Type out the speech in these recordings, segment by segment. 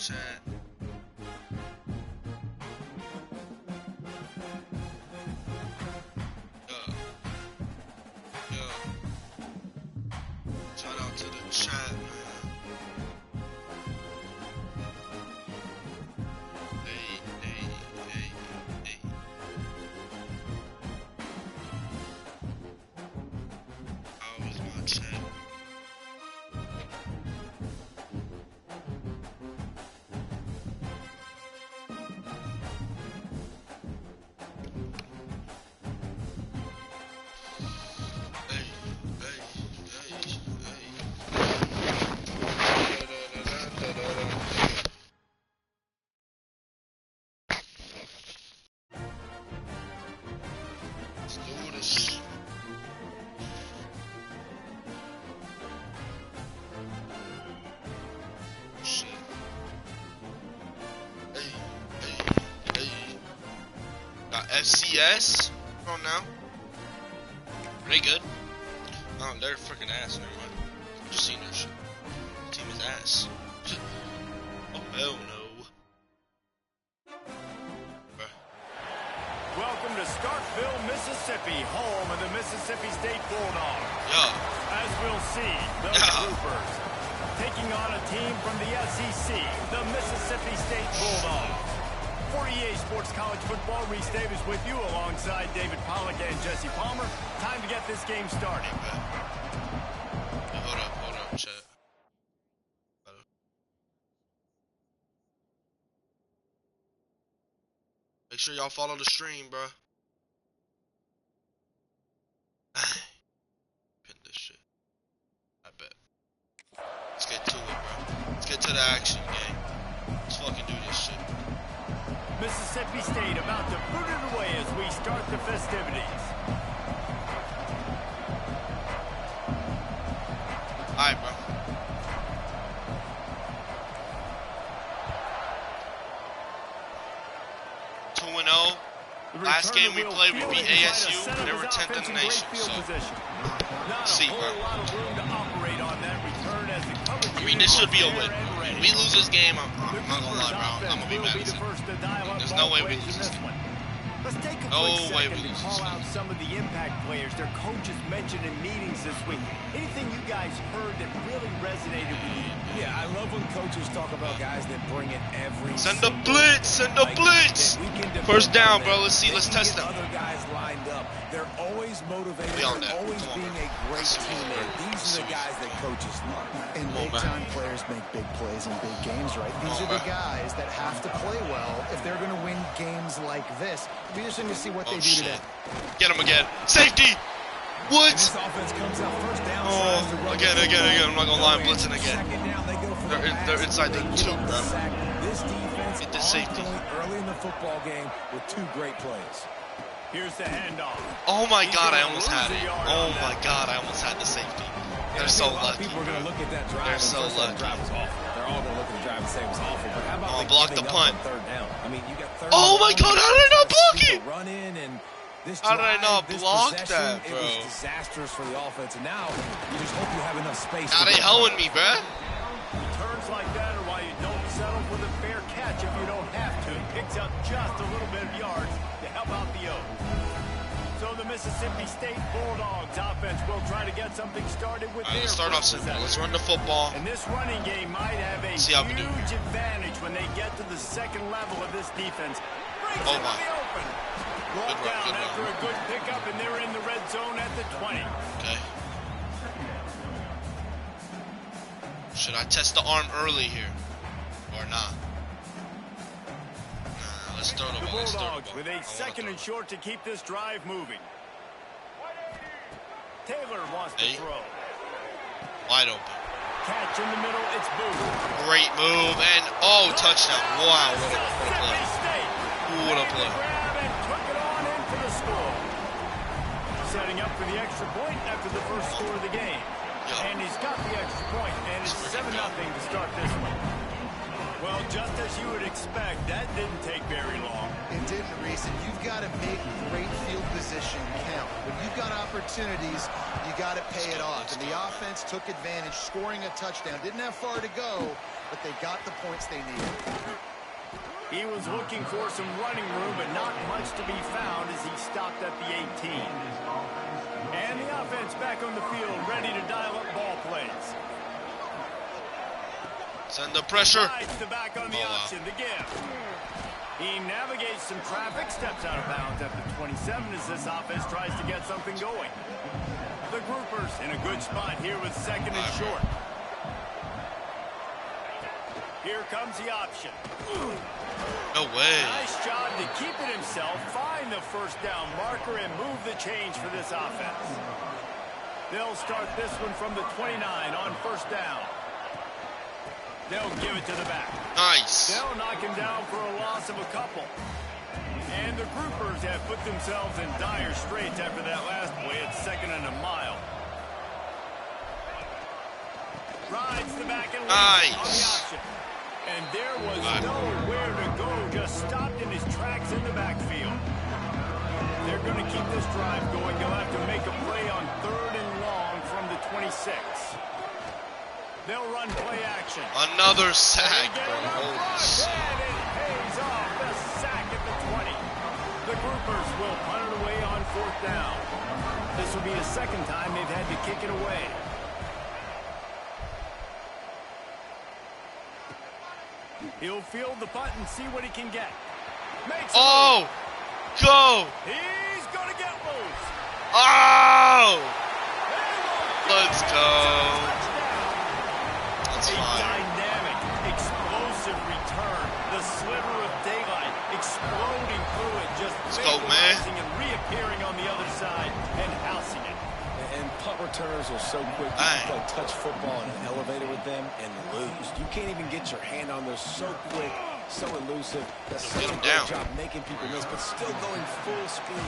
chat. Shout out to the chat, man. How is my chat? Let's do this. Shit. Hey. Got FCS. Come on now. Are they good? Oh, they're freaking ass. Never mind. I've just seen their shit. Team is ass. Oh hell no. Welcome to Starkville, Mississippi, home of the Mississippi State Bulldogs. Yeah. As we'll see, the Troopers taking on a team from the SEC, the Mississippi State Bulldogs. For EA Sports College Football, Reese Davis with you alongside David Pollack and Jesse Palmer. Time to get this game started. Hey, hold up, chat. Make sure y'all follow the stream, bro. Pin this shit. I bet. Let's get to it, bro. Let's get to the action, gang. Let's fucking do this shit. Mississippi State about to put it away as we start the festivities. Alright, bro. Last game we played, we beat ASU. They were 10th in the nation. So, see, bro. I mean, this should be a win. If we lose this game, I'm not gonna lie, bro. I'm gonna be mad as hell. There's no way we lose this game. Let's take a No quick way second we to lose call this out game. some of the impact players their coaches mentioned in meetings this week. Anything you guys heard that really resonated with you? Yeah, I love when coaches talk about guys that bring it every Send the blitz! Send the blitz! First down, bro. Let's see. Let's test them. Other guys lined up. They're always motivated. We on They're that. always Come on, being bro. a great teammate. These are the guys that coaches love. And big-time players make big plays in big games, right? These are the guys that have to play well if they're going to win games like this. It'll be interesting to see what they do shit. today. Get him again. Safety! What? This offense comes out first down. Oh, again. I'm not gonna lie, I'm blitzing again. They're inside the 2, bro. This defense Get the safety. early in the football game with 2 great plays. Here's the handoff. Oh my god, I almost had it. Oh my god, I almost had the safety. They're so lucky. People are going to look at that drive. They're so lucky. The drive was awful. They're all going to look at the drive and say it was awful. But how about block the punt? Third down? I mean, you got third. Oh my god, how did I not block it? Run in and this How did I not this block possession, that, bro? It was disastrous for the offense. And now you just hope you have enough space. Now they hoeing me, bruh. Turns like that are why you don't settle for the fair catch if you don't have to. Picks up just a little bit of yards to help out the O. So the Mississippi State Bulldogs offense will try to get something started with their Let's start off simple. Let's run the football. And this running game might have a See how we do. huge advantage when they get to the second level of this defense. Breaks Oh it my. to the open. Brought Good run, down good after run. a good pickup, and they're in the red zone at the 20. Okay. Should I test the arm early here? Or not? Nah, let's throw the The ball. Let's throw the Bulldogs ball. with I a wanna second throw and short to keep this drive moving. Taylor wants to Hey. throw. wide open. Catch in the middle, it's Booth. Great move, and oh, touchdown. Wow, what a Mississippi play. State. Ooh, what a play. Grab and took it on in for the score. Setting up for the extra point after the first score of the game. Yeah. And he's got the extra point, and it's 7-0 to start this one. Well, just as you would expect, that didn't take very long. It didn't, Reese, and you've got to make great field position count. When you've got opportunities, you got to pay it off. And the offense took advantage, scoring a touchdown. Didn't have far to go, but they got the points they needed. He was looking for some running room, but not much to be found as he stopped at the 18. And the offense back on the field, ready to dial up ball plays. Send the pressure. Rides the back on the option, the give. He navigates some traffic, steps out of bounds at the 27 as this offense tries to get something going. The groupers in a good spot here with second and short. Here comes the option. No way. Nice job to keep it himself, find the first down marker, and move the change for this offense. They'll start this one from the 29 on first down. They'll give it to the back. Nice. They'll knock him down for a loss of a couple. And the groupers have put themselves in dire straits after that last play at second and a mile. Rides the back and nice. On the option. And there was nowhere to go, just stopped in his tracks in the backfield. They're going to keep this drive going. They'll have to make a play on third and long from the 26. They'll run play action. Another sack, bro. And it pays off. The sack at the 20. The groupers will punt it away on fourth down. This will be the second time they've had to kick it away. He'll field the punt and see what he can get. Makes oh! Go! He's going to get loose. Oh! Let's go. A dynamic, explosive return. The sliver of daylight exploding through it, just vaporizing and reappearing on the other side and housing it. And punt returners are so quick. You can play touch football in an elevator with them and lose. You can't even get your hand on those. So quick, so elusive. That's such a great job making people miss, but still going full speed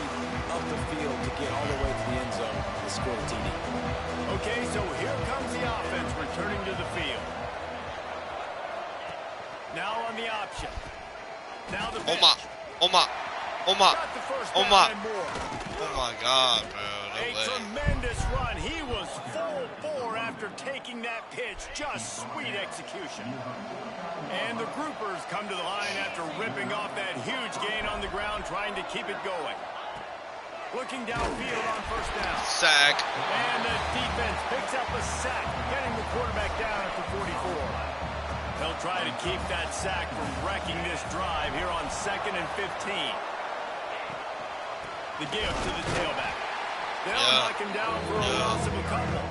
up the field to get all the way to the end zone and score the TD. Okay, so here comes the offense returning to the field. Now on the option. Now the pitch. Oh my God, bro. No way. Tremendous run. He was full bore after taking that pitch. Just sweet execution. And the groupers come to the line after ripping off that huge gain on the ground, trying to keep it going. Looking downfield on first down. Sack. And the defense picks up a sack, getting the quarterback down at the 44. They'll try to keep that sack from wrecking this drive here on 2nd and 15. The give to the tailback. They'll knock him down for a loss of a couple.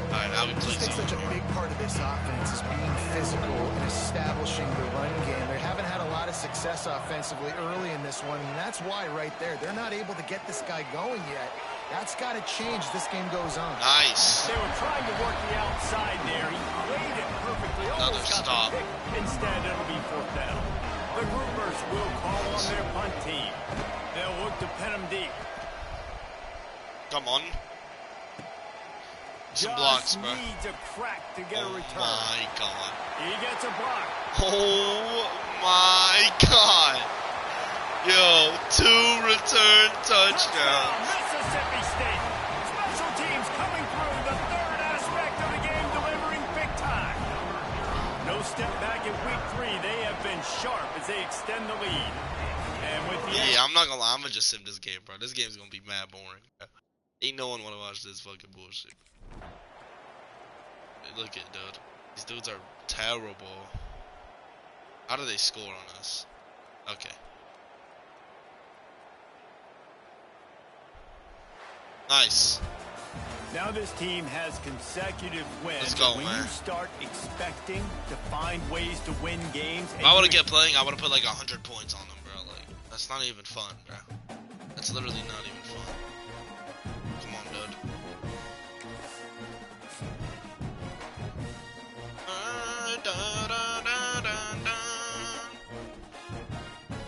All right, now we play I think such a big part of this offense is being physical and establishing the run game. They haven't had a lot of success offensively early in this one, and that's why right there, they're not able to get this guy going yet. That's got to change as this game goes on. Nice. They were trying to work the outside there. He played it perfectly. Another stop. Instead, it'll be fourth down. The groupers will call on their punt team. They'll look to pin him deep. Come on. Some blocks, bro. Needs a crack to get a return. Oh my God. He gets a block. Oh my God. Yo, 2 return touchdowns. Mississippi State. Special teams coming through. The third aspect of the game, delivering big time. No step back in week 3. They have been sharp as they extend the lead. And with the I'm not gonna lie. I'm gonna just sim this game, bro. This game's gonna be mad boring. Ain't no one wanna watch this fucking bullshit. Look at dude. These dudes are terrible. How do they score on us? Okay. Nice. Now this team has consecutive wins. Let's go, when man. you start expecting to find ways to win games, If I would have kept playing, I would have put like 100 points on them, bro. Like, that's not even fun, bro. That's literally not even fun. Come on, dude.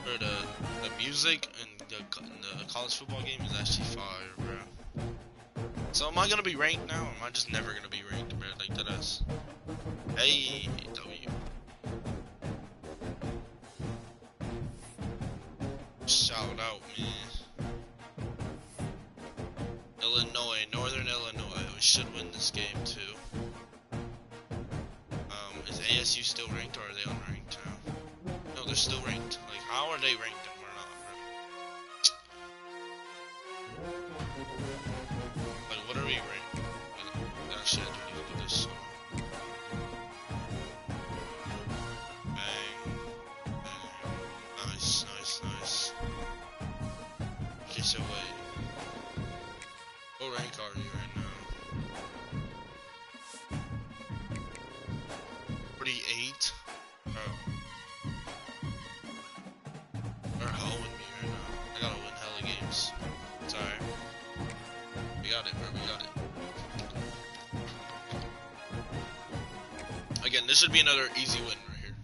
Or the music in the college football game is actually fire, bro. So am I gonna be ranked now, or am I just never gonna be ranked, bro? Like that is. Hey, W. Shout out, man. Illinois, Northern Illinois. We should win this game too. Is ASU still ranked or are they unranked now? No, they're still ranked. Like, how are they ranked and we're not? Like, what are we ranked? Actually, I don't even do this. So. Bang. Bang. Nice, nice, nice. Okay, so wait. What rank are you right now? 48? Bro. They're hoeing me right now. I gotta win hella games. It's alright. We got it, bro. We got it. Again, this should be another easy win right here.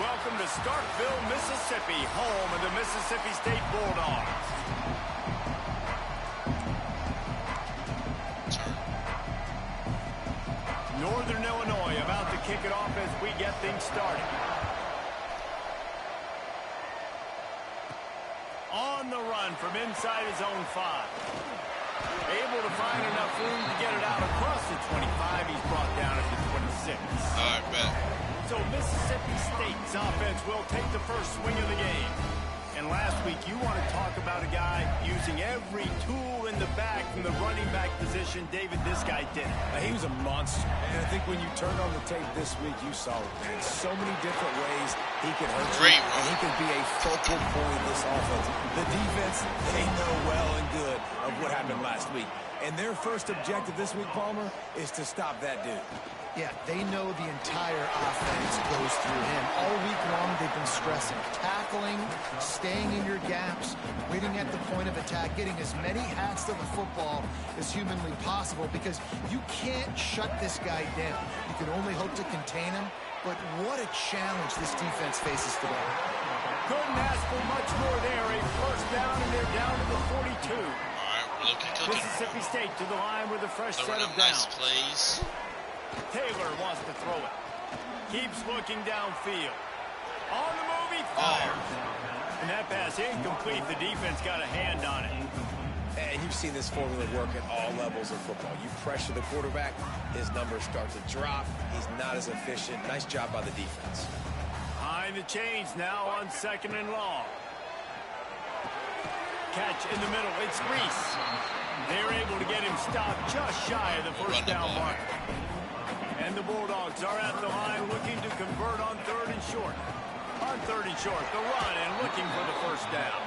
Welcome to Starkville, Mississippi, home of the Mississippi State Bulldogs. Northern Illinois about to kick it off as we get things started. On the run from inside his own 5. Able to find enough room to get it out across the 25. He's brought down at the 26. Alright, bet. So Mississippi State's offense will take the first swing of the game. And last week, you want to talk about a guy using every tool in the back from the running back position. David, this guy did it. He was a monster. And I think when you turned on the tape this week, you saw it, man. So many different ways he can hurt you, and he can be a focal point of this offense. The defense, they know well and good of what happened last week. And their first objective this week, Palmer, is to stop that dude. Yeah, they know the entire offense goes through him. All week long, they've been stressing tackling, staying in your gaps, waiting at the point of attack, getting as many hats to the football as humanly possible because you can't shut this guy down. You can only hope to contain him, but what a challenge this defense faces today. Couldn't ask for much more there. A first down, and they're down to the 42. All right, we're looking cooking. Mississippi State to the line with a fresh set of nice downs. plays. Taylor wants to throw it. Keeps looking downfield. On the move, he fires. And that pass incomplete. The defense got a hand on it. And you've seen this formula work at all levels of football. You pressure the quarterback, his numbers start to drop. He's not as efficient. Nice job by the defense. Behind the chains now on 2nd and long. Catch in the middle. It's Reese. They're able to get him stopped just shy of the first down mark. And the Bulldogs are at the line looking to convert on 3rd and short. On 3rd and short, the run and looking for the first down.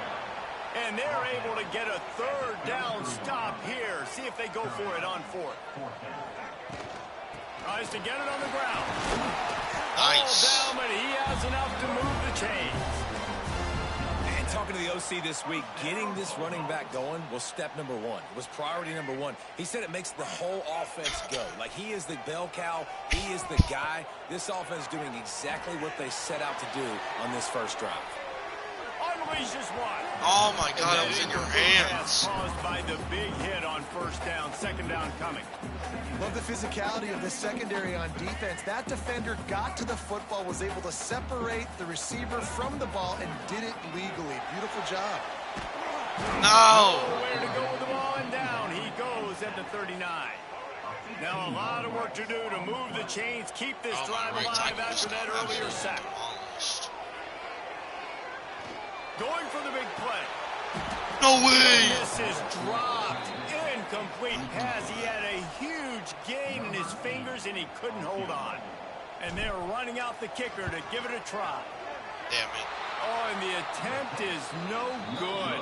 And they're able to get a 3rd down stop here. See if they go for it on 4th. Tries to get it on the ground. Nice. All down, but he has enough to move the chains. And talking to the OC this week, getting this running back going was step number 1. It was priority number 1. He said it makes the whole offense go. Like, he is the bell cow. He is the guy. This offense doing exactly what they set out to do on this first drive. Unleashes one. Oh my God, it was in your hands. Caused by the big hit on first down. 2nd down coming. Love the physicality of this secondary on defense. That defender got to the football, was able to separate the receiver from the ball, and did it legally. Beautiful job. No. Where to go with the ball, and down he goes at the 39. Now a lot of work to do to move the chains, keep this drive alive after that earlier sack. Going for the big play. No way. This is dropped. Incomplete pass. He had a huge gain in his fingers, and he couldn't hold on. And they're running out the kicker to give it a try. Damn it. Oh, and the attempt is no good.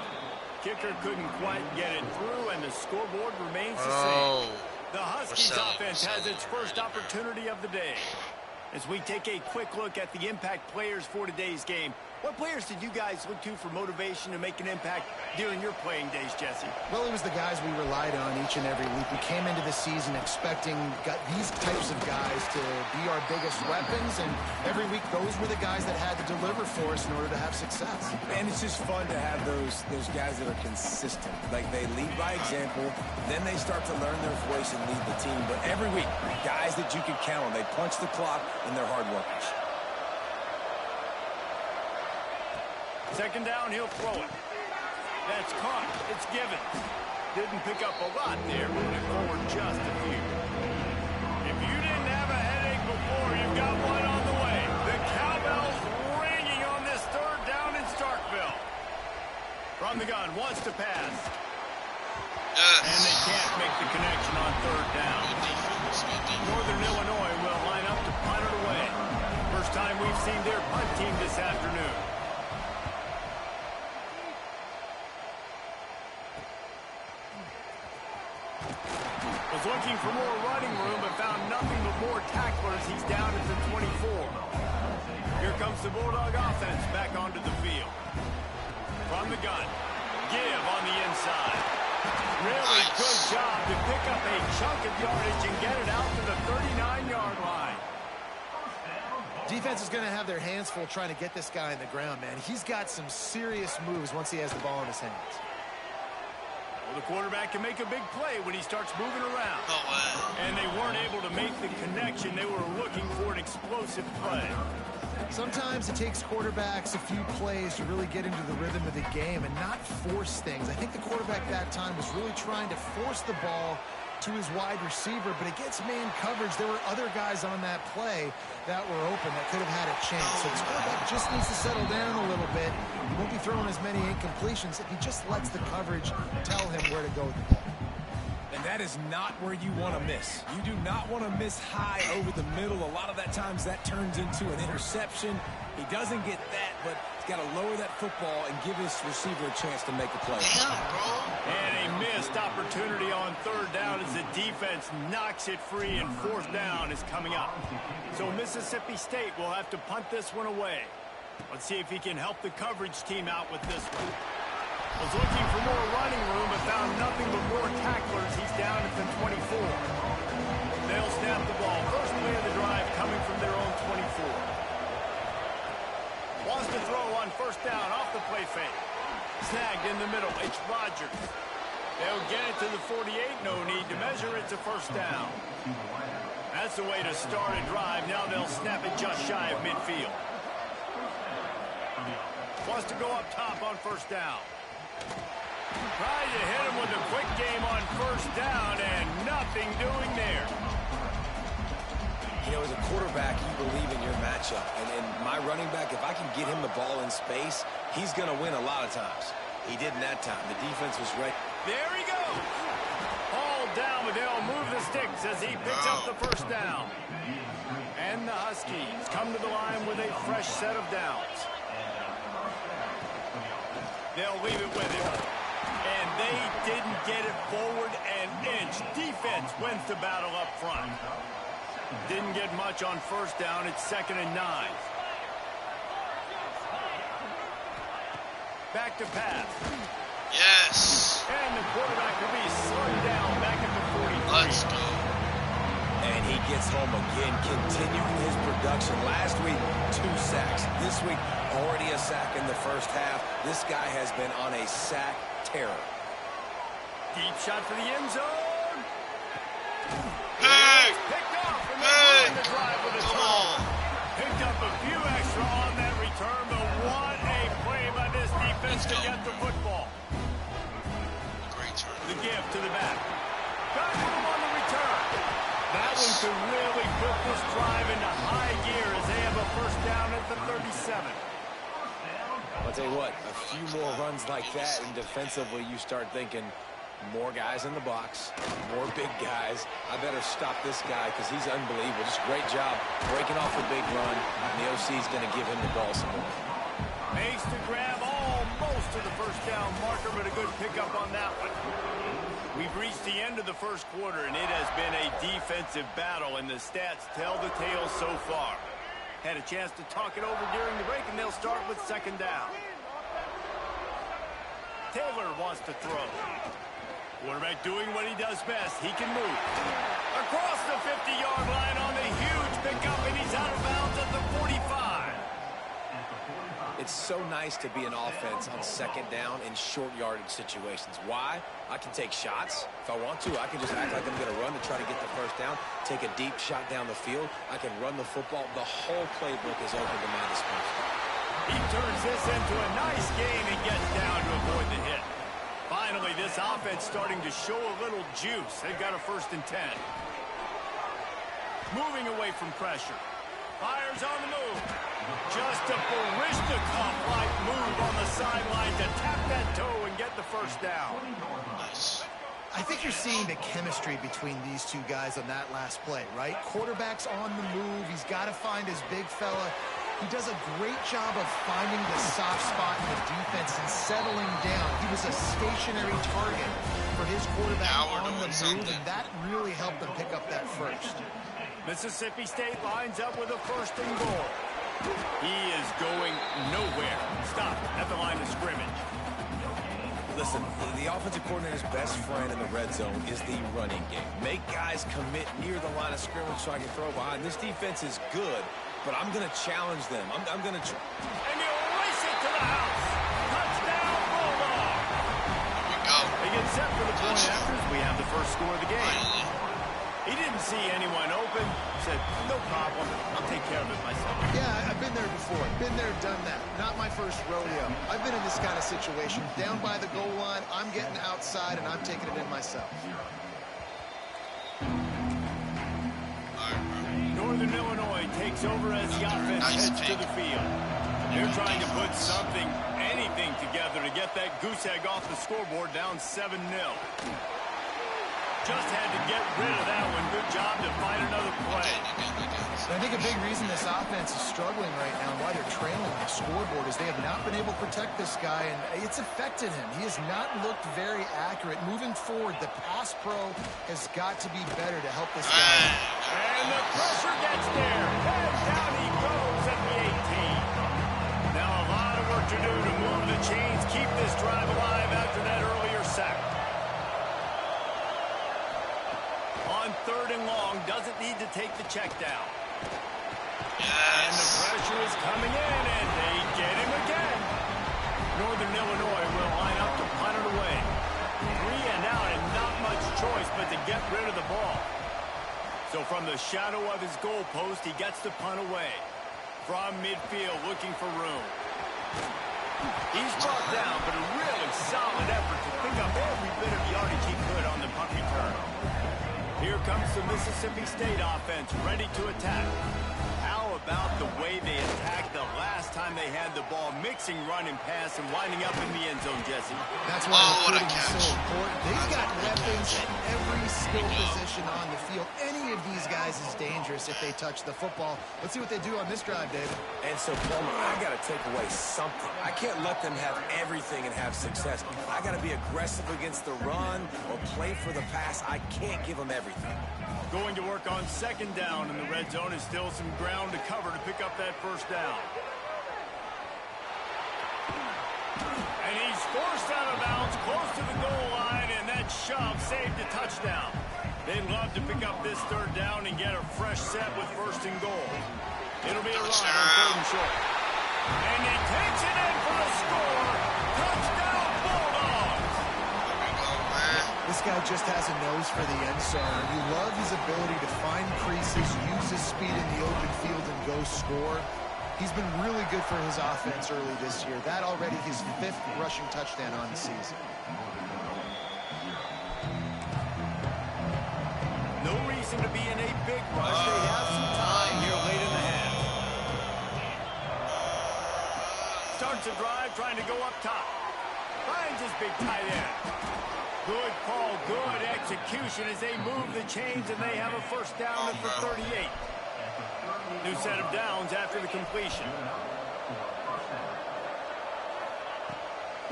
Kicker couldn't quite get it through, and the scoreboard remains the same. The Huskies offense has its first opportunity of the day. As we take a quick look at the impact players for today's game, what players did you guys look to for motivation to make an impact during your playing days, Jesse? Well, it was the guys we relied on each and every week. We came into the season expecting these types of guys to be our biggest weapons, and every week those were the guys that had to deliver for us in order to have success. And it's just fun to have those guys that are consistent. Like, they lead by example, then they start to learn their voice and lead the team. But every week, guys that you can count on, they punch the clock, and they're hard workers. Second down, he'll throw it. That's caught. It's given. Didn't pick up a lot there, moving forward just a few. If you didn't have a headache before, you've got one on the way. The cowbell's ringing on this third down in Starkville. From the gun, wants to pass. And they can't make the connection on third down. Northern Illinois will line up to punt it away. First time we've seen their punt team this afternoon. Was looking for more running room, but found nothing but more tacklers. He's down at the 24. Here comes the Bulldog offense back onto the field. From the gun, give on the inside. Really good job to pick up a chunk of yardage and get it out to the 39-yard line. Defense is going to have their hands full trying to get this guy in the ground, man. He's got some serious moves once he has the ball in his hands. Well, the quarterback can make a big play when he starts moving around. And they weren't able to make the connection. They were looking for an explosive play. Sometimes it takes quarterbacks a few plays to really get into the rhythm of the game and not force things. I think the quarterback that time was really trying to force the ball to his wide receiver, but against man coverage, there were other guys on that play that were open that could have had a chance. So this quarterback just needs to settle down a little bit. He won't be throwing as many incompletions if he just lets the coverage tell him where to go with the ball. And that is not where you want to miss. You do not want to miss high over the middle. A lot of that times that turns into an interception. He doesn't get that, but he's got to lower that football and give his receiver a chance to make a play. And a missed opportunity on third down as the defense knocks it free, and fourth down is coming up. So Mississippi State will have to punt this one away. Let's see if he can help the coverage team out with this one. Was looking for more running room, but found nothing but more tacklers. He's down at the 24. They'll snap the ball. First play of the drive coming from their own 24. Wants to throw on first down off the play fake. Snagged in the middle. It's Rodgers. They'll get it to the 48. No need to measure it to first down. That's the way to start a drive. Now they'll snap it just shy of midfield. Wants to go up top on first down. Trying to hit him with a quick game on first down, and nothing doing there. You know, as a quarterback, you believe in your matchup. And my running back, if I can get him the ball in space, he's going to win a lot of times. He didn't that time. The defense was ready. There he goes. Hauled down, but they'll move the sticks as he picks up the first down. And the Huskies come to the line with a fresh set of downs. They'll leave it with him. And they didn't get it forward an inch. Defense wins the battle up front. Didn't get much on first down. It's 2nd and 9. Back to pass. Yes. And the quarterback will be slowed down back at the 43. Let's go. And he gets home again, continuing his production. Last week, 2 sacks. This week, already a sack in the first half. This guy has been on a sack terror. Deep shot for the end zone. Hey! Picked off, and Hey! they win the drive with a turnover. Picked up a few extra on that return, but what a play by this defense to get the football. Great turn. The give to the back. Got him on the return. That one could really put this drive into high gear as they have a first down at the 37. I'll tell you what, a few more runs like that, and defensively you start thinking more guys in the box, more big guys. I better stop this guy because he's unbelievable. Just great job breaking off a big run, and the OC is going to give him the ball some more. Makes the grab almost to the first down marker, but a good pickup on that one. We've reached the end of the first quarter, and it has been a defensive battle, and the stats tell the tale so far. Had a chance to talk it over during the break, and they'll start with second down. Taylor wants to throw. Quarterback doing what he does best. He can move. Across the 50-yard line on the huge pickup, and he's out of bounds at the 45. It's so nice to be an offense on second down in short yardage situations. Why? I can take shots. If I want to, I can just act like I'm going to run to try to get the first down, take a deep shot down the field. I can run the football. The whole playbook is open to my disposal. He turns this into a nice game and gets down to avoid the hit. Finally, this offense starting to show a little juice. They've got a 1st and 10. Moving away from pressure. Fires on the move. Just a Barishnikov-like move on the sideline to tap that toe and get the first down. Nice. I think you're seeing the chemistry between these two guys on that last play, right? Quarterback's on the move. He's got to find his big fella. He does a great job of finding the soft spot in the defense and settling down. He was a stationary target for his quarterback on the move, and that really helped them pick up that first. Mississippi State lines up with a 1st and goal. He is going nowhere. Stop at the line of scrimmage. Listen, the offensive coordinator's best friend in the red zone is the running game. Make guys commit near the line of scrimmage so I can throw behind. This defense is good, but I'm going to challenge them. I'm going to... And he'll race it to the house. Touchdown, Bulldog. Here we go. They get set for the point after as we have the first score of the game. Finally. He didn't see anyone open. Said, no problem. I'll take care of it myself. Yeah, I've been there before. Been there, done that. Not my first rodeo. I've been in this kind of situation. Down by the goal line, I'm getting outside, and I'm taking it in myself. Northern Illinois takes over as the offense heads to the field. They're trying to put something, anything together to get that goose egg off the scoreboard down 7-0. Just had to get rid of that one. Good job to find another play. I think a big reason this offense is struggling right now and why they're trailing on the scoreboard is they have not been able to protect this guy, and it's affected him. He has not looked very accurate. Moving forward, the pass pro has got to be better to help this guy. And the pressure gets there. Head down he goes at the 18. Now a lot of work to do to move the chains, keep this drive alive after that earlier sack. On 3rd and long, doesn't need to take the check down. Yes. And the pressure is coming in, and they get him again. Northern Illinois will line up to punt it away. 3 and out, and not much choice but to get rid of the ball. So from the shadow of his goal post, he gets the punt away. From midfield, looking for room. He's brought down, but a really solid effort to pick up every bit of yardage he could on the punt return. Here comes the Mississippi State offense, ready to attack. How about the way they attacked the last time they had the ball, mixing run and pass and winding up in the end zone, Jesse? That's why recruiting is so important. They've got weapons at every skill position on the field. Any of these guys is dangerous if they touch the football. Let's see what they do on this drive, David. And so, Palmer, I got to take away something. I can't let them have everything and have success. I got to be aggressive against the run or play for the pass. I can't give them everything. Going to work on 2nd down in the red zone is still some ground to cover to pick up that 1st down. And he's forced out of bounds close to the goal line, and that shove saved a touchdown. They'd love to pick up this 3rd down and get a fresh set with 1st and goal. It'll be a run on 3rd and short. And he takes it in for a score. Touchdown, Bulldogs! This guy just has a nose for the end zone. You love his ability to find creases, use his speed in the open field, and go score. He's been really good for his offense early this year. That already his 5th rushing touchdown on the season. No reason to be in a big rush. They have some time here late in the half. Starts a drive trying to go up top. Finds his big tight end. Good call, good execution as they move the chains, and they have a 1st down at the 38. New set of downs after the completion.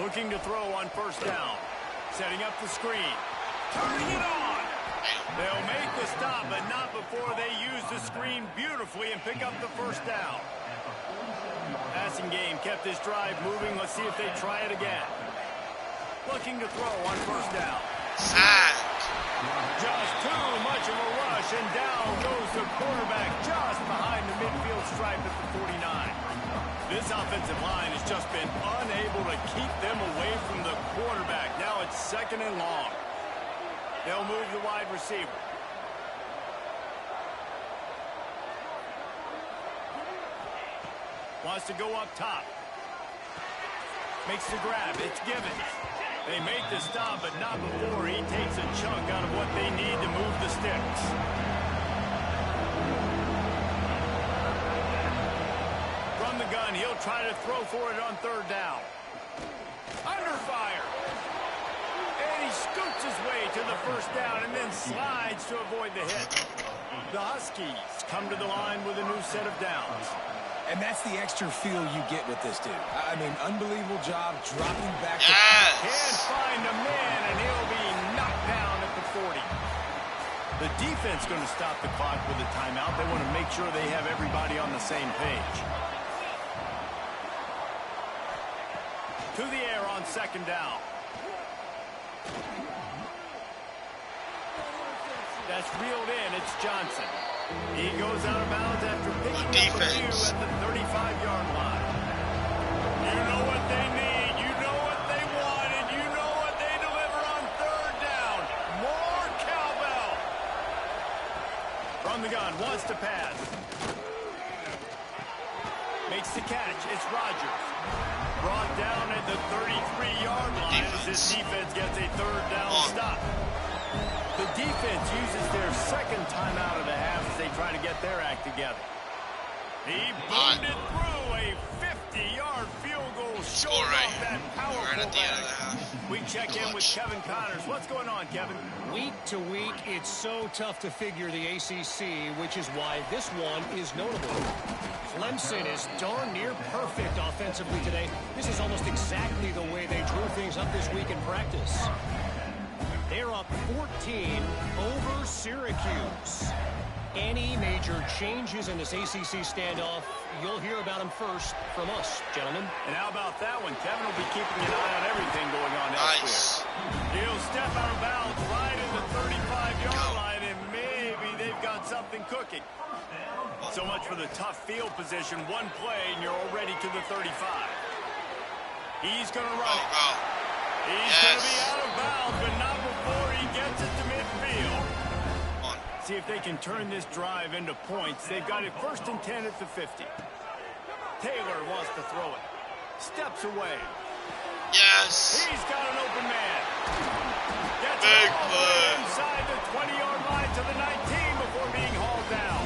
Looking to throw on 1st down. Setting up the screen. turning it on. They'll make the stop, but not before they use the screen beautifully and pick up the first down. Passing game kept this drive moving. Let's see if they try it again. Looking to throw on first down. Sack. Just too much of a rush, and down goes the quarterback just behind the midfield stripe at the 49. This offensive line has just been unable to keep them away from the quarterback. Now it's 2nd and long. They'll move the wide receiver. Wants to go up top. Makes the grab. It's Givens. They make the stop, but not before he takes a chunk out of what they need to move the sticks. From the gun, he'll try to throw for it on 3rd down. Under fire. And he scoots his way to the first down and then slides to avoid the hit. The Huskies come to the line with a new set of downs. And that's the extra feel you get with this dude. I mean, unbelievable job dropping back. Yes. Can't find a man, and he'll be knocked down at the 40. The defense going to stop the clock with a timeout. They want to make sure they have everybody on the same page. To the air on 2nd down. That's reeled in. It's Johnson. He goes out of bounds after picking up a few at the 35-yard line. You know what they need. You know what they want. And you know what they deliver on 3rd down. More cowbell. From the gun. Wants to pass. Makes the catch. It's Rodgers. Brought down at the 33-yard line as this defense gets a 3rd down stop. The defense uses their 2nd timeout of the half as they try to get their act together. He boomed it through a 50-yard field goal short off that powerful back. We check in with Kevin Connors. What's going on, Kevin? Week to week, it's so tough to figure the ACC, which is why this one is notable. Clemson is darn near perfect offensively today. This is almost exactly the way they drew things up this week in practice. They're up 14 over Syracuse. Any major changes in this ACC standoff, you'll hear about them first from us, gentlemen. And how about that one? Kevin will be keeping an eye on everything going on elsewhere. He'll step out of bounds right in the 35-yard line, and maybe they've got something cooking. So much for the tough field position. One play, and you're already to the 35. He's going to run it. He's going to be out of bounds, but not before he gets it to midfield. See if they can turn this drive into points. They've got it 1st and 10 at the 50. Taylor wants to throw it. Steps away. Yes. He's got an open man. Gets Big all the play. way inside the 20-yard line to the 19 before being hauled down.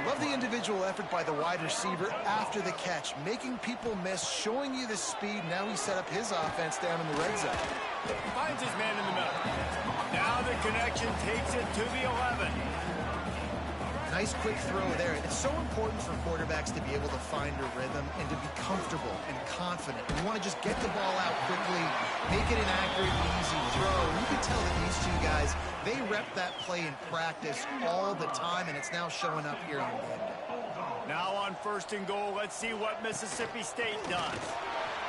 Love the individual effort by the wide receiver after the catch, making people miss, showing you the speed. Now he set up his offense down in the red zone. Finds his man in the middle. Now the connection takes it to the 11. Nice quick throw there. It's so important for quarterbacks to be able to find a rhythm and to be comfortable and confident. You want to just get the ball out quickly, make it an accurate, easy throw. You can tell that these two guys, they rep that play in practice all the time, and it's now showing up here on game day. Now on 1st and goal, let's see what Mississippi State does.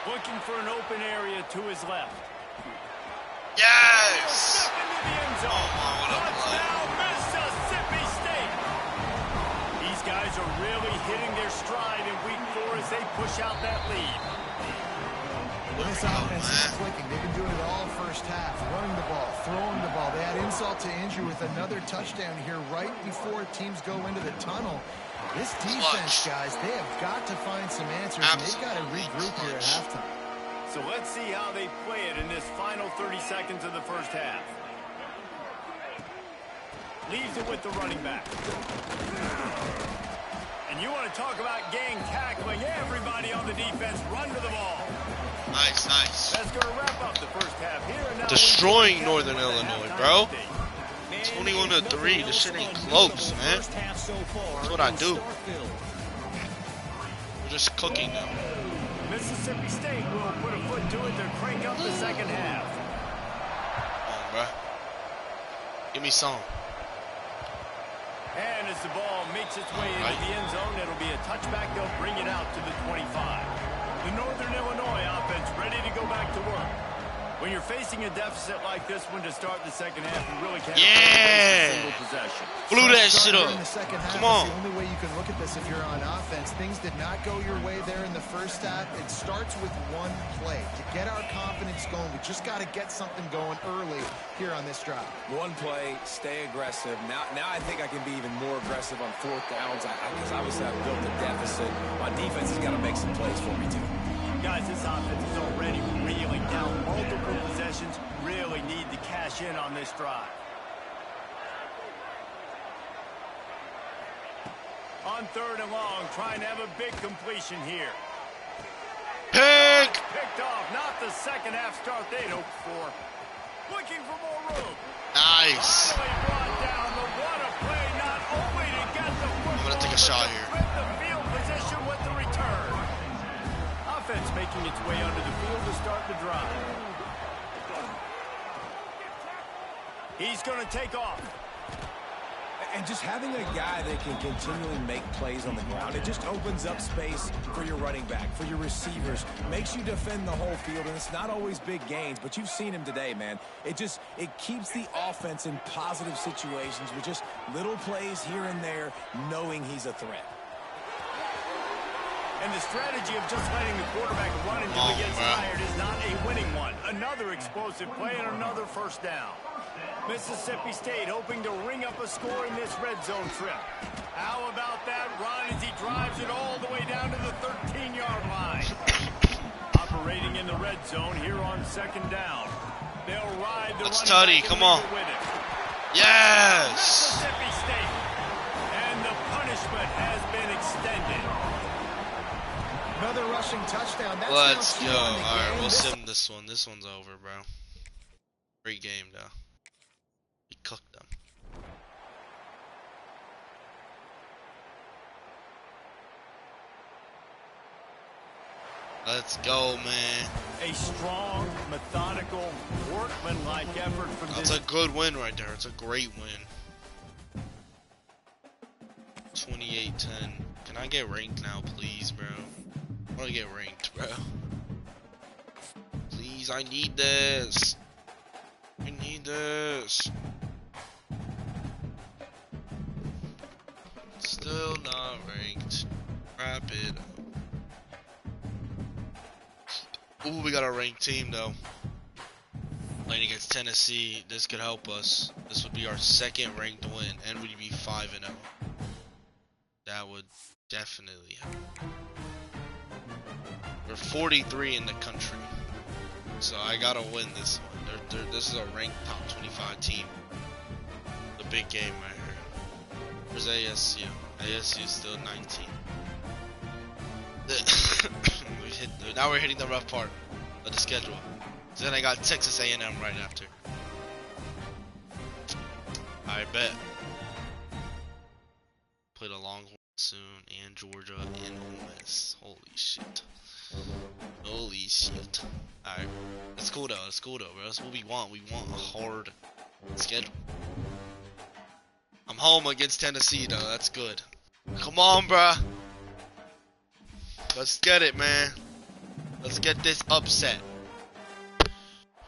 Looking for an open area to his left. Yes! Step into the end zone. Touchdown, Mississippi State. These guys are really hitting their stride in week 4 as they push out that lead. This offense is clicking. They've been doing it all first half, running the ball, throwing the ball. They had insult to injury with another touchdown here right before teams go into the tunnel. This defense, guys, they have got to find some answers, and they've got to regroup here at halftime. So let's see how they play it in this final 30 seconds of the first half. Leaves it with the running back. And you want to talk about gang tackling. Everybody on the defense run to the ball. Nice, nice. That's going to wrap up the first half here. And now destroying Northern Illinois, bro. 21-3. This shit ain't close, man. That's what I do. We're just cooking now. Mississippi State will put a foot to it to crank up the second half. Oh, bruh. Give me some. And as the ball makes its way into the end zone, it'll be a touchback. They'll bring it out to the 25. The Northern Illinois offense ready to go back to work. When you're facing a deficit like this one to start the second half, you really can't a single possession. Blew that shit up. Come on. The only way you can look at this if you're on offense, things did not go your way there in the first half. It starts with one play. To get our confidence going, we just got to get something going early here on this drive. One play, stay aggressive. Now I think I can be even more aggressive on fourth downs because obviously I've built a deficit. My defense has got to make some plays for me, too. Guys, this offense is already reeling down. Multiple possessions, really need to cash in on this drive. On 3rd and long, trying to have a big completion here. Picked off, not the second half start they'd hoped for. Looking for more room. Nice. Finally brought down the what a play, not only to get the football, I'm gonna take a shot here. the field position with the return. Offense making its way onto the field to start the drive. He's going to take off. And just having a guy that can continually make plays on the ground, it just opens up space for your running back, for your receivers, makes you defend the whole field, and it's not always big gains, but you've seen him today, man. It keeps the offense in positive situations with just little plays here and there, knowing he's a threat. And the strategy of just letting the quarterback run until he gets tired is not a winning one. Another explosive play and another first down. Mississippi State hoping to ring up a score in this red zone trip. How about that run as he drives it all the way down to the 13-yard line? Operating in the red zone here on 2nd down. They'll ride the Let's running Tutty, back come on. with it. Yes! Mississippi State. And the punishment has been extended. Another rushing touchdown. That's Let's go. All Alright, we'll sim this one. This one's over, bro. Great game, though. We cooked them. Let's go, man. A strong, methodical, workmanlike effort from That's a good win right there. It's a great win. 28-10. Can I get ranked now, please, bro? I want to get ranked, bro. Please, I need this. I need this. Still not ranked. Wrap it up. Ooh, we got a ranked team though. Playing against Tennessee, this could help us. This would be our 2nd ranked win, and we'd be 5-0. That would definitely help. We're 43 in the country, so I gotta win this one. This is a ranked top 25 team. The big game right here. Where's ASU? ASU is still 19. Now we're hitting the rough part of the schedule. So then I got Texas A&M right after. I bet. Play the Longhorns soon, and Georgia, and Ole Miss. Holy shit. Holy shit. Alright. It's cool though. It's cool though, bro. That's what we want. We want a hard schedule. I'm home against Tennessee though. That's good. Come on, bruh. Let's get it, man. Let's get this upset.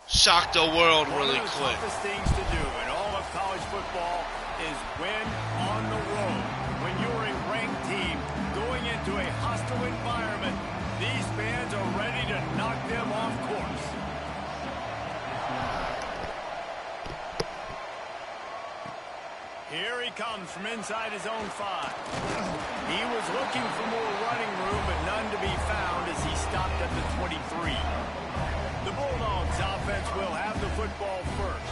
Shock the world really quick. One of the toughest things to do in all of college football is win on the road. When you're a ranked team going into a hostile environment, these fans are ready to knock them off course. Here he comes from inside his own 5. He was looking for more running room, but none to be found as he stopped at the 23. The Bulldogs offense will have the football first.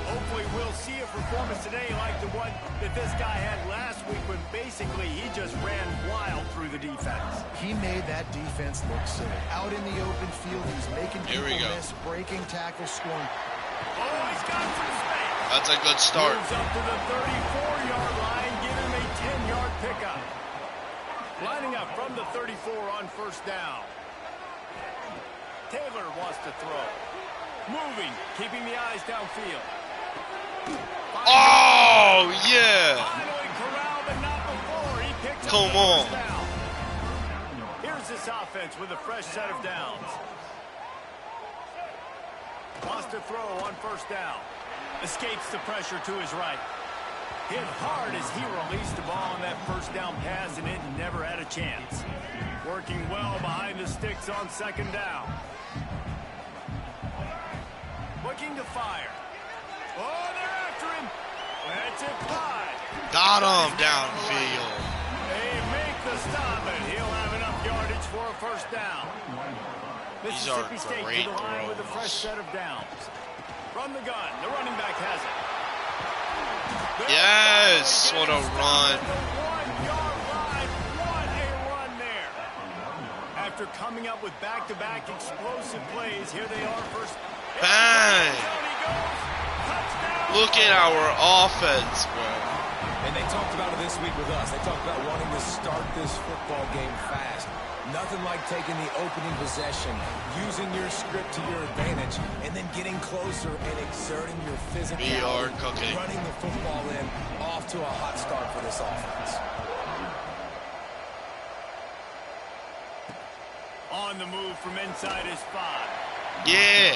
Hopefully we'll see a performance today like the one that this guy had last week when basically he just ran wild through the defense. He made that defense look silly. Out in the open field, he's making people miss, breaking tackles, scoring. Oh, he's got some space. That's a good start. Moves up to the 34-yard line, give him a 10-yard pickup. Lining up from the 34 on 1st down. Taylor wants to throw. Moving, keeping the eyes downfield. Oh, yeah. Finally corralled, but not before. He picked up Come the on. first down. Here's this offense with a fresh set of downs. Wants to throw on first down. Escapes the pressure to his right. Hit hard as he released the ball on that first down pass, and it never had a chance. Working well behind the sticks on second down. Looking to fire. Oh, they're after him. That's it, five. Got him downfield. They make the stop, and he'll have enough yardage for a first down. These are Mississippi State great to the line with a throws. fresh set of downs. From the gun, the running back has it. Yes, what a run. The 1-yard line, what a run there. After coming up with back-to-back explosive plays, here they are first. Bang. Look at our offense, bro. And they talked about it this week with us. They talked about wanting to start this football game fast. Nothing like taking the opening possession, using your script to your advantage, and then getting closer and exerting your physicality, running the football in, off to a hot start for this offense. On the move from inside his 5. Yeah.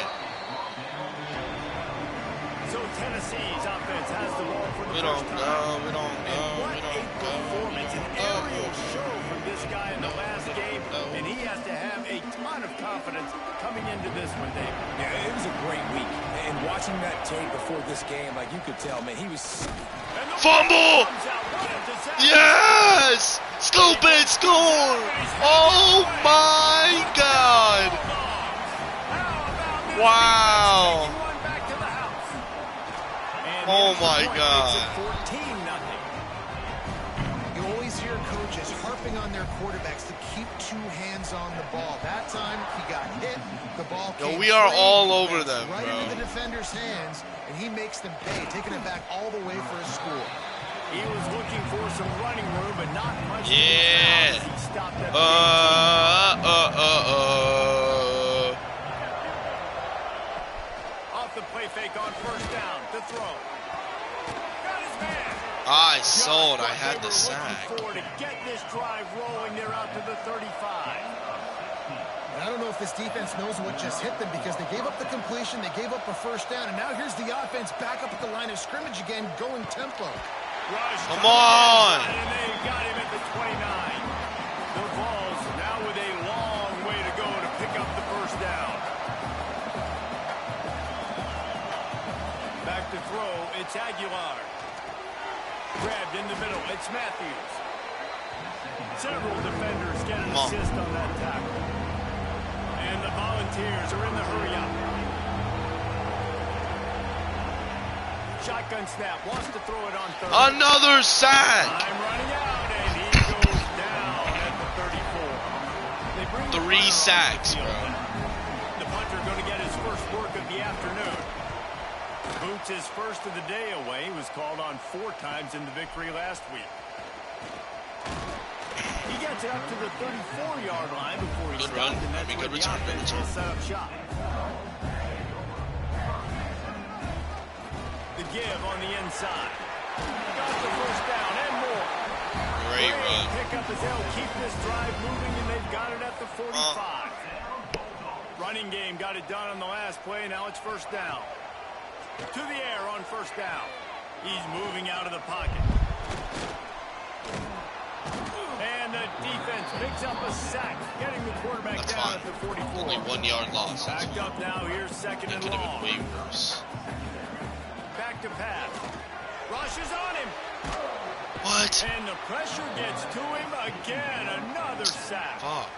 So Tennessee's offense has the ball for the We first don't time. go, we don't go, What we a don't go. performance, an aerial show from this guy in the last game, and he has to have a ton of confidence coming into this one, David. Yeah, it was a great week. And watching that tape before this game, like you could tell, man, he was... Fumble! Yes! Scoop it, score! Oh my God! Wow! Oh my God! 14-0. You always hear coaches harping on their quarterbacks to keep 2 hands on the ball. That time he got hit. The ball came we are straight all over them, right bro. into the defender's hands, and he makes them pay, taking it back all the way for a score. He was looking for some running room, but not much. Yeah. He stopped at Off the play fake on first down to throw. Got his man. I sold. I had the sack. Looking for to get this drive rolling. They're out to the 35. And I don't know if this defense knows what just hit them because they gave up the completion, they gave up a first down, and now here's the offense back up at the line of scrimmage again, going tempo. Rush Come on. And they got him at the 29. The Vols now with a long way to go to pick up the first down. Back to throw, it's Aguilar. Grabbed in the middle, it's Matthews. Several defenders get an assist on that tackle. And the Volunteers are in the hurry-up. Shotgun snap, wants to throw it on third. Another sack. Time running out, and he goes down at the 34. They bring 3 sacks, bro. The punter going to get his first work of the afternoon. Boots his first of the day away. He was called on 4 times in the victory last week. He gets it up to the 34-yard line before he Good stopped, run. and that's Good where the return. offense will set up shop. The give on the inside. Got the first down and more. Great run. Pick up as they'll keep this drive moving, and they've got it at the 45. Running game got it done on the last play. Now it's first down. To the air on first down. He's moving out of the pocket. And the defense picks up a sack, getting the quarterback That's down fine. at the 44. Only 1 yard loss. That's Backed up now. Here's second That and could have long. been way worse. Back to pass. Rushes on him. What? And the pressure gets to him again. Another sack. Fuck.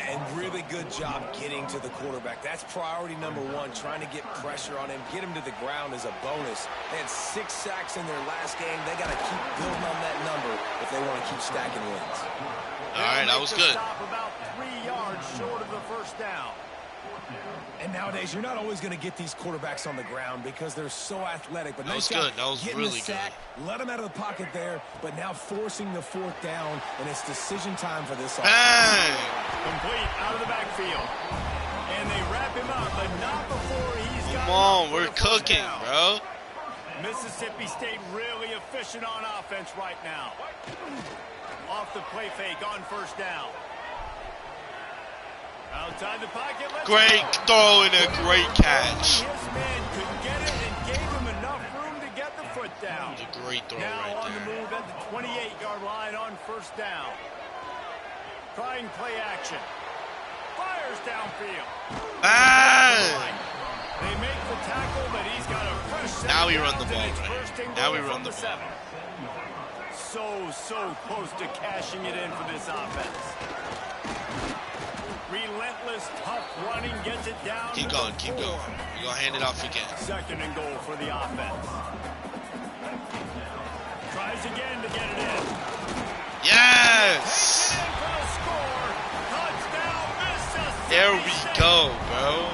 And really good job getting to the quarterback. That's priority number 1, trying to get pressure on him. Get him to the ground is a bonus. They had 6 sacks in their last game. They got to keep building on that number if they want to keep stacking wins. All right, that was good. Stop about 3 yards short of the first down. And nowadays, you're not always going to get these quarterbacks on the ground because they're so athletic. But That was nice good. job That was getting really the sack, let him out of the pocket there, but now forcing the 4th down, and it's decision time for this offense. Bang! Complete out of the backfield. And they wrap tap him out, but not before he's got. Come on, we're cooking, bro. Mississippi State really efficient on offense right now. Off the play fake on first down. Outside the pocket. Great throw and a great catch. His man could get it and gave him enough room to get the foot down. It's a great throw now right on the there. move at the 28-yard line on first down. Trying play action. Fires downfield. Bang! They make the tackle, but he's got a fresh set. Now we run the ball, right? Now we run the ball. So close to cashing it in for this offense. Relentless, tough running, gets it down. Keep going, keep going. We're going to hand it off again. Second and goal for the offense. Tries again to get it in. Yes! There we go, bro.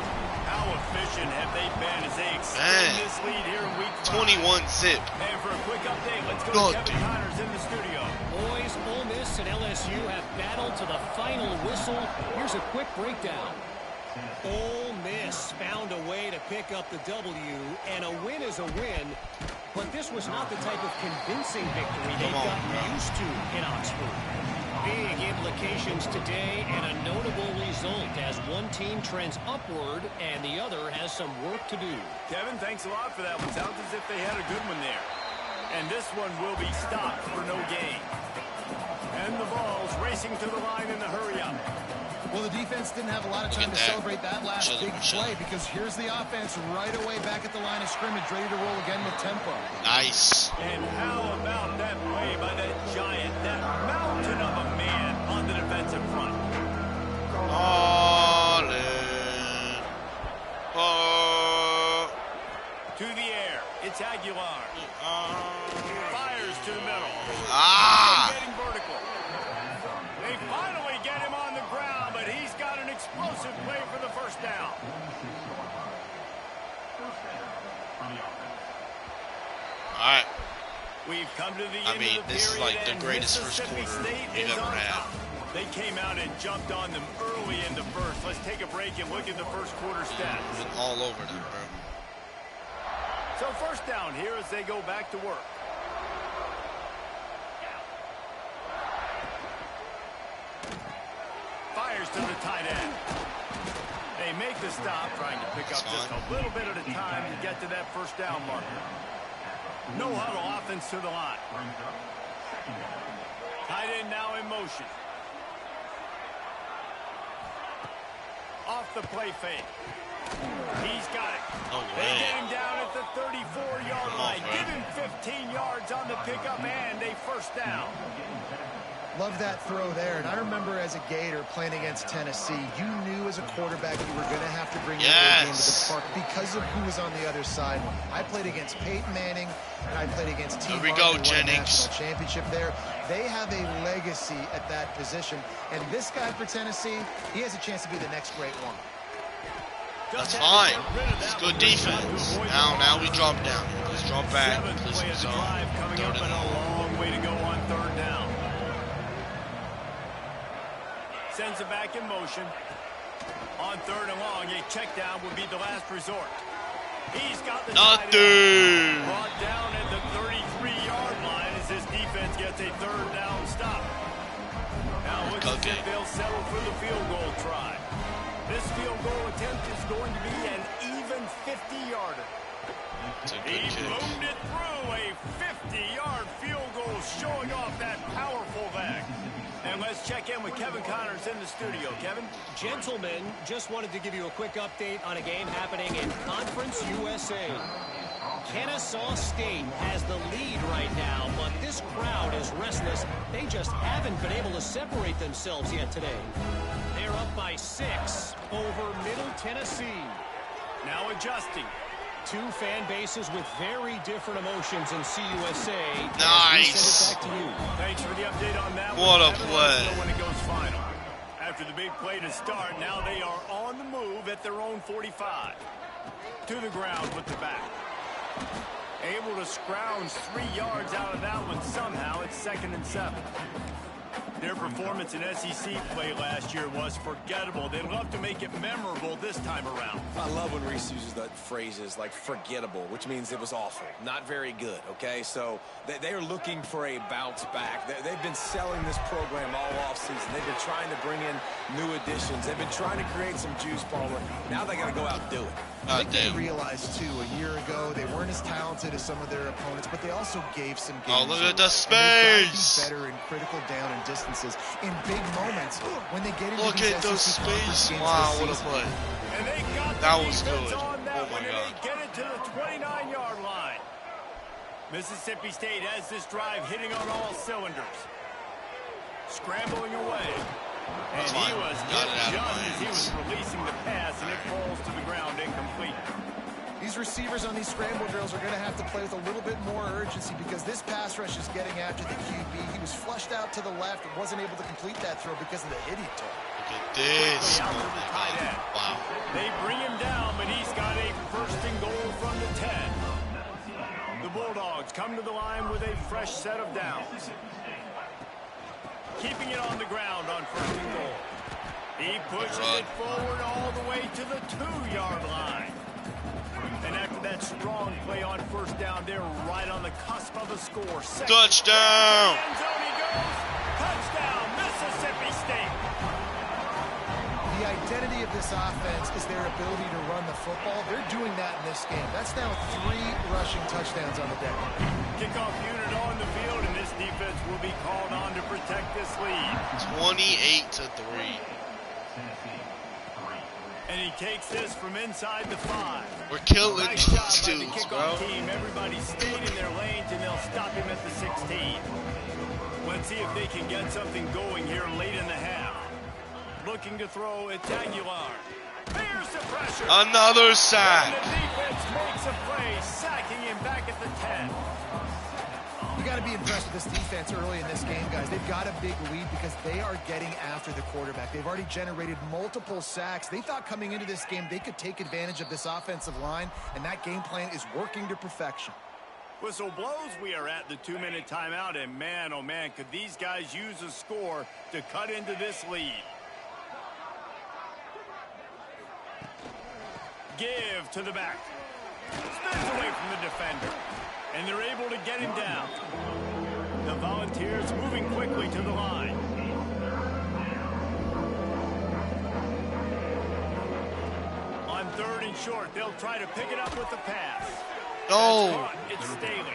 How efficient have they been as they extend this lead here in week 5? 21 zip. And for a quick update, let's go to Kevin Connors in the studio. Boys, Ole Miss and LSU have battled to the final whistle. Here's a quick breakdown. Ole Miss found a way to pick up the W, and a win is a win, but this was not the type of convincing victory they've gotten used to in Oxford. Big implications today and a notable result as one team trends upward and the other has some work to do. Kevin, thanks a lot for that one. Sounds as if they had a good one there. And this one will be stopped for no gain. And the ball's racing to the line in the hurry-up. Well, the defense didn't have a lot of time to celebrate that last big play because here's the offense right away back at the line of scrimmage, ready to roll again with tempo. Nice. And how about that play by that giant, that mountain of a man on the defensive front? To the air. It's Aguilar. Fires to the middle. Getting vertical. They finally get him on the ground, but he's got an explosive play for the first down. All right. We've come to the end of the period, this is like the greatest first quarter we've ever had. They came out and jumped on them early in the first. Let's take a break and look at the first quarter stats. Been all over them, bro. So first down here as they go back to work. Fires to the tight end. They make the stop, trying to pick up just a little bit at a time to get to that first down marker. No huddle offense to the line. Tight end now in motion. Off the play fake. He's got it. They get him down at the 34-yard line. Give him 15 yards on the pickup and a first down. Love that throw there. And I remember as a Gator playing against Tennessee, you knew as a quarterback you were going to have to bring your game to the park because of who was on the other side. I played against Peyton Manning, and I played against T. Here we go, Jennings. National championship there. They have a legacy at that position. And this guy for Tennessee, he has a chance to be the next great one. That's fine. It's good defense. Now we drop down. Let's drop back. Let's coming up and a long way to go on third down. Sends it back in motion. On third and long, a check down would be the last resort. He's got the nothing. Brought down at the 33-yard line as his defense gets a third down stop. Now looks as if they'll settle for the field goal try. This field goal attempt is going to be an even 50-yarder. He boomed it through a 50-yard field goal, showing off that powerful leg. And let's check in with Kevin Connors in the studio. Kevin? Gentlemen, just wanted to give you a quick update on a game happening in Conference USA. Kennesaw State has the lead right now, but this crowd is restless. They just haven't been able to separate themselves yet today. They're up by 6 over Middle Tennessee. Now adjusting. Two fan bases with very different emotions in CUSA. Nice. Send it back to you. Thanks for the update on that. What a play. When it goes final. After the big play to start, now they are on the move at their own 45. To the ground with the back. Able to scrounge 3 yards out of that one somehow. It's 2nd and 7. Their performance in SEC play last year was forgettable. They'd love to make it memorable this time around. I love when Reese uses that phrases like forgettable, which means it was awful, not very good, okay? So they are looking for a bounce back. They've been selling this program all offseason. They've been trying to bring in new additions. They've been trying to create some juice, Palmer. Now they got to go out and do it. I think they realized, too, a year ago, they weren't as talented as some of their opponents, but they also gave some games. Oh, look at the space! Better in critical down and distances in big moments when they get into look at those space! Wow, what a play! And they got that was good. Oh my God! They get it to the 29-yard line. Mississippi State has this drive hitting on all cylinders, scrambling away. And he was hit just as he was releasing the pass, and it falls to the ground incomplete. These receivers on these scramble drills are going to have to play with a little bit more urgency because this pass rush is getting after the QB. He was flushed out to the left and wasn't able to complete that throw because of the hit he took. Look at this. Out to the tight end. Wow. They bring him down, but he's got a first and goal from the 10. The Bulldogs come to the line with a fresh set of downs. Keeping it on the ground on first and goal. He pushes it forward all the way to the 2-yard line. And after that strong play on first down, they're right on the cusp of a score. Touchdown! End zone he goes. Touchdown, Mississippi State. The identity of this offense is their ability to run the football. They're doing that in this game. That's now 3 rushing touchdowns on the day. Kickoff unit on the field, and this defense will be called on to protect this lead. 28-3. And he takes this from inside the 5. We're killing Nice these job by the dudes, kickoff bro. team. Everybody stayed in their lanes, and they'll stop him at the 16. Let's see if they can get something going here late in the half. Looking to throw, it's Aguilar. Here's the pressure. Another sack. And the defense makes a play, sacking him back at the 10. You got to be impressed with this defense early in this game, guys. They've got a big lead because they are getting after the quarterback. They've already generated multiple sacks. They thought coming into this game they could take advantage of this offensive line, and that game plan is working to perfection. Whistle blows, we are at the 2-minute timeout, and man, oh man, could these guys use a score to cut into this lead. Give to the back. Spins away from the defender. And they're able to get him down. The Volunteers moving quickly to the line. On 3rd and short, they'll try to pick it up with the pass. No. It's Staley.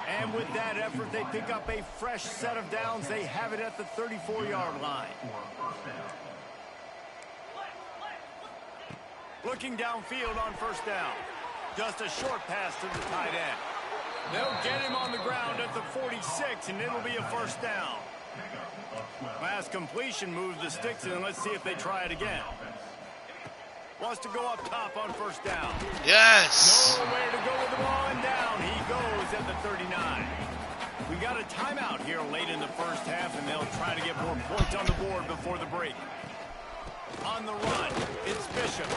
And with that effort, they pick up a fresh set of downs. They have it at the 34-yard line. Looking downfield on first down. Just a short pass to the tight end. They'll get him on the ground at the 46, and it'll be a first down. Last completion moves the sticks in. Let's see if they try it again. Wants to go up top on first down. Yes. Nowhere to go with the ball, and down he goes at the 39. We got a timeout here late in the first half, and they'll try to get more points on the board before the break. On the run, it's Bishop.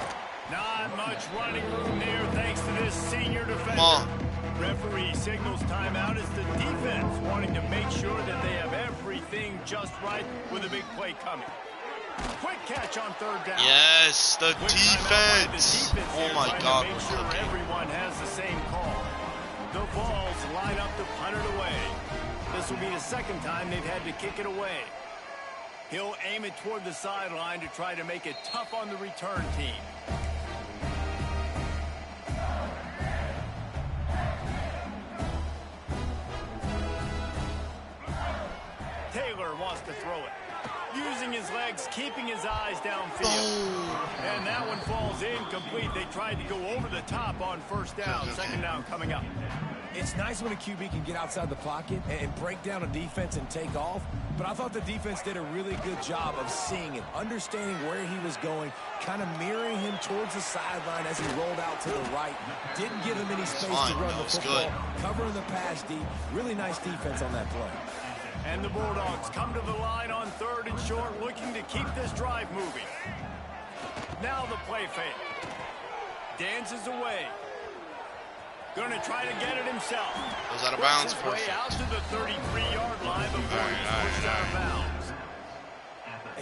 Not much running room there thanks to this senior defender. Referee signals timeout as the defense wanting to make sure that they have everything just right with a big play coming. Quick catch on 3rd down. Yes, the defense. Oh my God. Make sure everyone has the same call. The Vols line up to punt it away. This will be the second time they've had to kick it away. He'll aim it toward the sideline to try to make it tough on the return team. Taylor wants to throw it. Using his legs, keeping his eyes downfield. And that one falls incomplete. They tried to go over the top on first down. Second down coming up. It's nice when a QB can get outside the pocket and break down a defense and take off, but I thought the defense did a really good job of seeing it, understanding where he was going, kind of mirroring him towards the sideline as he rolled out to the right. Didn't give him any space to run the football, covering the pass deep. Really nice defense on that play. And the Bulldogs come to the line on 3rd and short, looking to keep this drive moving. Now the play fake. Dances away. Going to try to get it himself. Goes out of bounds. Way out to the 33-yard line before he's pushed out of bounds.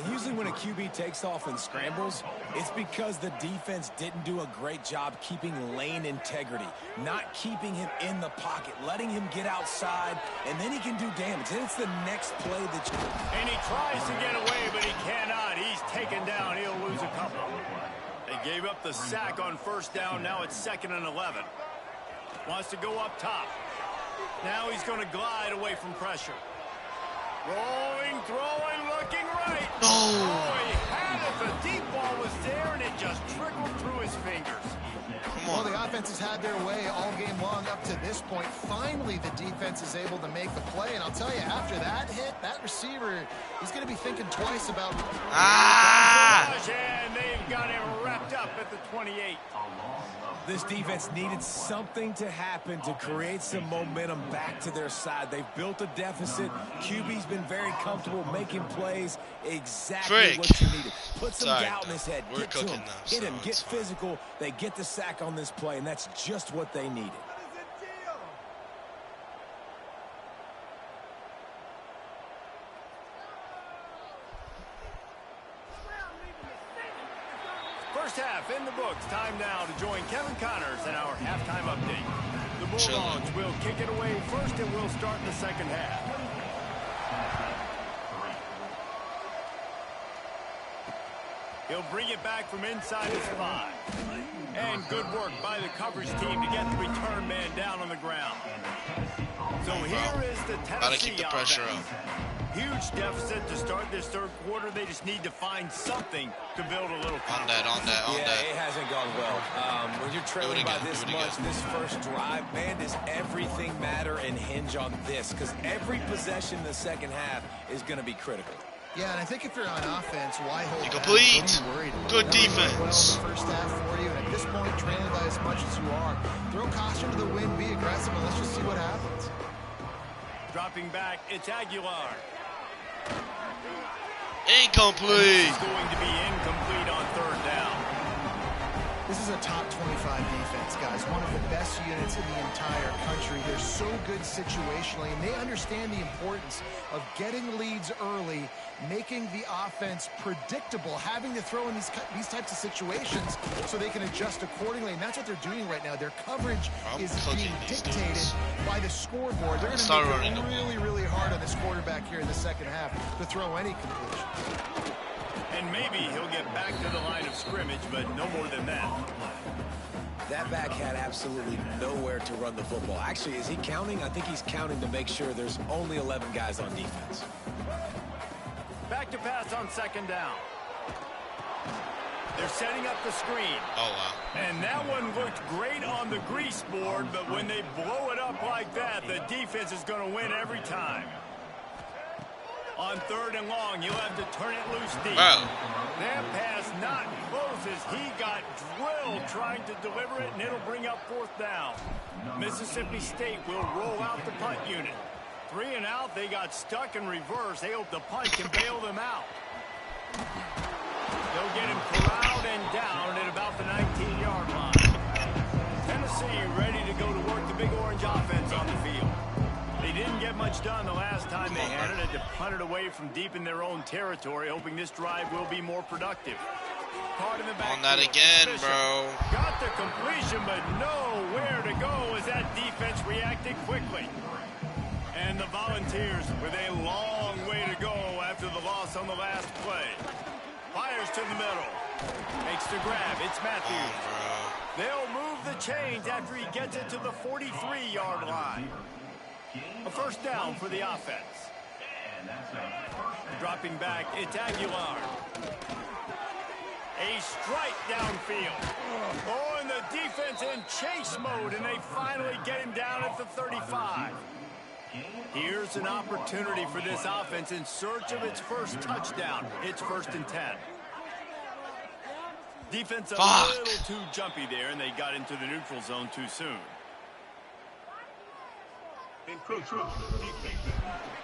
usually when a QB takes off and scrambles, it's because the defense didn't do a great job keeping lane integrity, not keeping him in the pocket, letting him get outside, and then he can do damage. Then it's the next play that you... And he tries to get away, but he cannot. He's taken down. He'll lose a couple. They gave up the sack on first down. Now it's 2nd and 11. Wants to go up top. Now he's going to glide away from pressure. Rolling, throwing, looking right. Oh, he had it. The deep ball was there, and it just trickled through his fingers. Well, the offense has had their way all game long up to this point. Finally, the defense is able to make the play. And I'll tell you, after that hit, that receiver, he's going to be thinking twice about... And they've got him wrapped up at the 28. This defense needed something to happen to create some momentum back to their side. They've built a deficit. QB's been very comfortable making plays. Exactly what you needed. Put some doubt in his head. Get to him. Hit him. Get physical. They get the sack on this play, and that's just what they needed. First half in the books. Time now to join Kevin Connors in our halftime update. The Bulldogs will kick it away first, and we'll start the second half. He'll bring it back from inside his 5. And good work by the coverage team to get the return man down on the ground. So here is the Tennessee Gotta keep the pressure up. Huge deficit to start this third quarter. They just need to find something to build a little confidence. On that. It hasn't gone well. When you're trailing by this much, this first drive, man, does everything matter and hinge on this? Because every possession in the second half is going to be critical. Yeah, and I think if you're on offense, why hold Incomplete. back? Good defense. Well, first half for you, and at this point, trailing by as much as you are, throw caution to the wind, be aggressive, and let's just see what happens. Dropping back, it's Aguilar. Incomplete. It's going to be incomplete on third down. This is a top 25 defense, guys. One of the best units in the entire country. They're so good situationally, and they understand the importance of getting leads early, making the offense predictable, having to throw in these types of situations so they can adjust accordingly. And that's what they're doing right now. Their coverage is being dictated by the scoreboard. They're going to make it really, really hard on this quarterback here in the second half to throw any completion. And maybe he'll get back to the line of scrimmage, but no more than that. That back had absolutely nowhere to run the football. Actually, is he counting? I think he's counting to make sure there's only 11 guys on defense. Back to pass on second down. They're setting up the screen. Oh, wow. And that one looked great on the grease board, but when they blow it up like that, the defense is going to win every time. On third and long, you'll have to turn it loose deep. Wow. That pass not close as he got drilled trying to deliver it, and it'll bring up fourth down. Mississippi State will roll out the punt unit. 3 and out, they got stuck in reverse. They hope the punt can bail them out. They'll get him corralled and down at about the 19-yard line. Tennessee ready to go to work the Big Orange offense on the field. They didn't get much done the last time they had it. Had to punt it away from deep in their own territory, hoping this drive will be more productive. Caught in the back. On that again, bro. Got the completion, but nowhere to go as that defense reacted quickly. And the Volunteers with a long way to go after the loss on the last play. Fires to the middle. Makes the grab. It's Matthews. They'll move the chains after he gets it to the 43-yard line. A first down for the offense. Dropping back, it's Aguilar. A strike downfield. Oh, and the defense in chase mode, and they finally get him down at the 35. Here's an opportunity for this offense in search of its first touchdown. It's 1st and 10. Defense a little too jumpy there, and they got into the neutral zone too soon.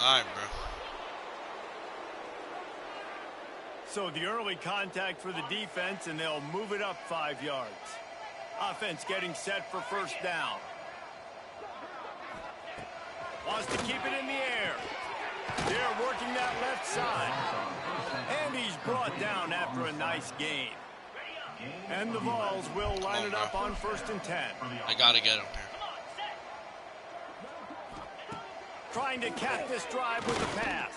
Alright, bro. So the early contact for the defense, and they'll move it up 5 yards. Offense getting set for first down. Wants to keep it in the air. They're working that left side. And he's brought down after a nice gain. And the Vols will line it up on 1st and 10. I gotta get him here. Trying to cap this drive with a pass.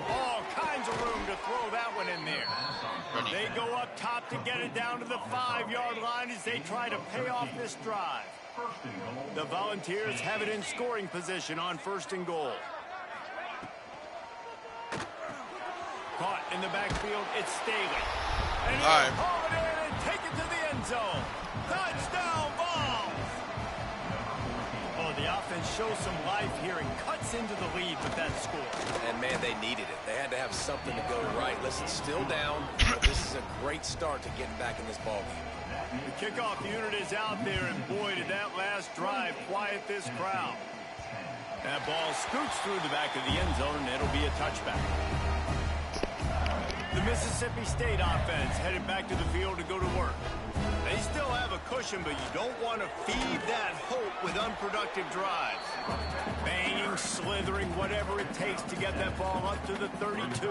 All kinds of room to throw that one in there. Ready. They go up top to get it down to the 5-yard line as they try to pay off this drive. The Volunteers have it in scoring position on 1st and goal. Caught in the backfield, it's Staley. And he'll haul it in and take it to the end zone. Touchdown, Vols! Oh, the offense shows some life here and cuts into the lead with that score. And, man, they needed it. They had to have something to go right. Listen, still down, but this is a great start to getting back in this ballgame. The kickoff unit is out there, and boy, did that last drive quiet this crowd. That ball scoots through the back of the end zone, and it'll be a touchback. The Mississippi State offense headed back to the field to go to work. They still have a cushion, but you don't want to feed that hope with unproductive drives. Banging, slithering, whatever it takes to get that ball up to the 32.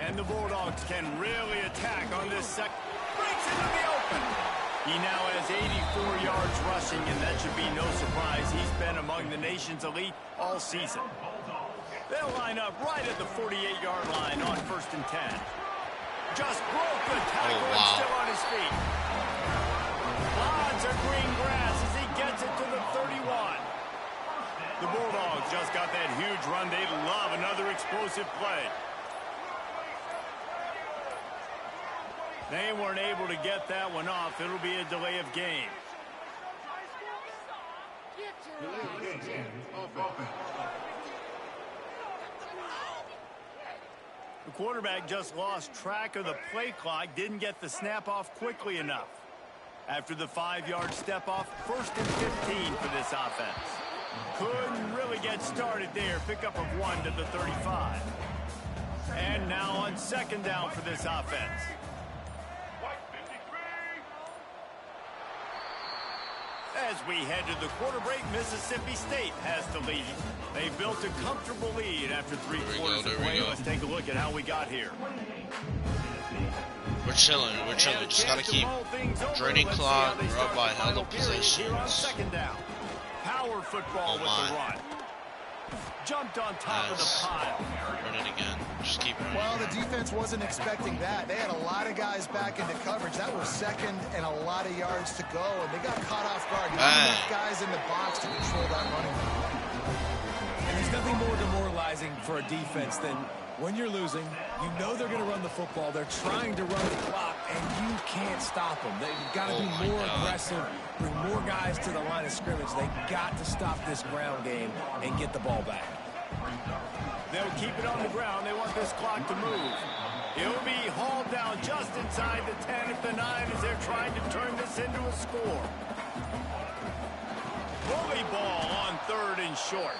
And the Bulldogs can really attack on this second. Breaks into the open. He now has 84 yards rushing, and that should be no surprise. He's been among the nation's elite all season. They'll line up right at the 48-yard line on 1st and 10. Just broke the tackle and still on his feet. Lots of green grass as he gets it to the 31. The Bulldogs just got that huge run. They love another explosive play. They weren't able to get that one off. It'll be a delay of game. The quarterback just lost track of the play clock, didn't get the snap off quickly enough. After the 5-yard step off, 1st and 15 for this offense. Couldn't really get started there. Pickup of 1 to the 35. And now on 2nd down for this offense. As we head to the quarter break, Mississippi State has the lead. They built a comfortable lead after 3 quarters of play. Let's take a look at how we got here. We're chilling. Just gotta keep draining clock. We're up by hell of possessions. Power football with the run. Jumped on top of the pile. Run it again. Just keep running. Well, the defense wasn't expecting that. They had a lot of guys back into coverage. That was 2nd and a lot of yards to go, and they got caught off guard. You have enough guys in the box to control that running. And there's nothing more demoralizing for a defense than when you're losing, you know they're going to run the football. They're trying to run the clock, and you can't stop them. They've got to be more aggressive, bring more guys to the line of scrimmage. They've got to stop this ground game and get the ball back. They'll keep it on the ground. They want this clock to move. He'll be hauled down just inside the 10 at the 9 as they're trying to turn this into a score. Bully ball on 3rd and short.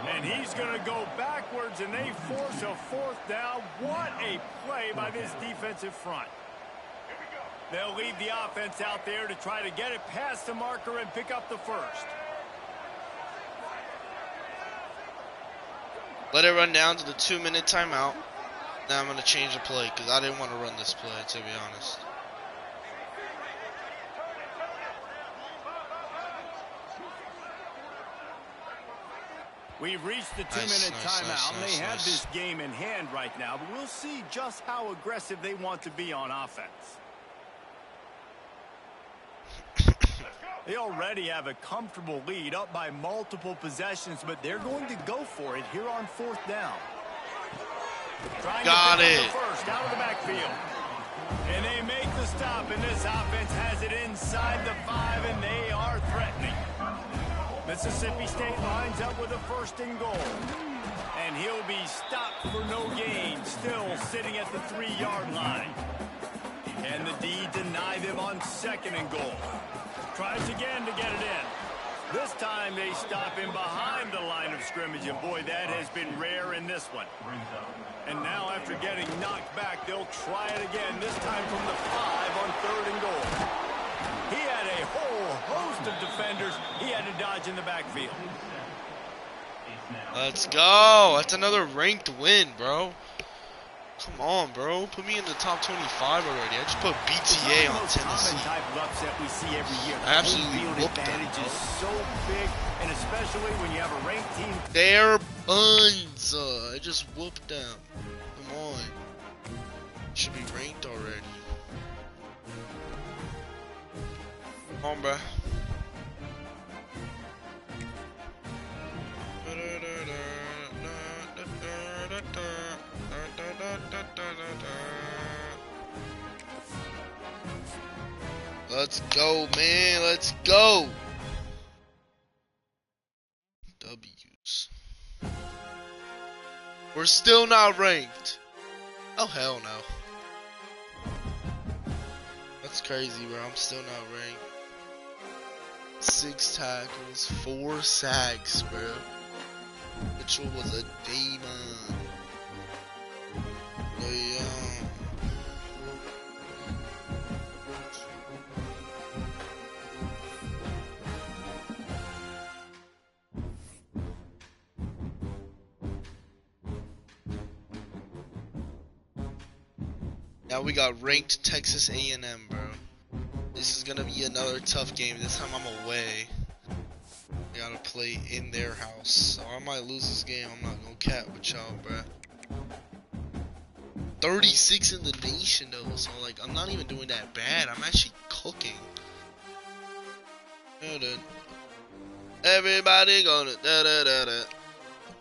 And he's going to go backwards, and they force a 4th down. What a play by this defensive front. They'll leave the offense out there to try to get it past the marker and pick up the 1st. Let it run down to the 2-minute timeout. Now I'm going to change the play because I didn't want to run this play, to be honest. We've reached the 2-minute timeout, and they have this game in hand right now, but we'll see just how aggressive they want to be on offense. They already have a comfortable lead, up by multiple possessions, but they're going to go for it here on 4th down. Got it. First out of the backfield. And they make the stop, and this offense has it inside the 5, and they are threatening. Mississippi State lines up with a 1st and goal. And he'll be stopped for no gain, still sitting at the 3-yard line. And the D deny them on 2nd and goal. Tries again to get it in. This time they stop him behind the line of scrimmage, and boy, that has been rare in this one. And now after getting knocked back, they'll try it again, this time from the 5 on 3rd and goal. He had a whole host of defenders he had to dodge in the backfield. Let's go. That's another ranked win, bro. Come on, bro. Put me in the top 25 already. I just put BTA on Tennessee. I absolutely whooped them, bro. So big, and especially when you have a ranked team. They're buns. I just whooped them. Come on. Should be ranked already. Come on, bro. Let's go, man. Let's go. W's. We're still not ranked. Oh, hell no. That's crazy, bro. I'm still not ranked. 6 tackles, 4 sacks, bro. Mitchell was a demon. Now we got ranked Texas A&M, bro. This is gonna be another tough game. This time I'm away. I gotta play in their house, so I might lose this game. I'm not gonna cap with y'all, bro. 36 in the nation though, so like I'm not even doing that bad. I'm actually cooking. Everybody gonna da da da da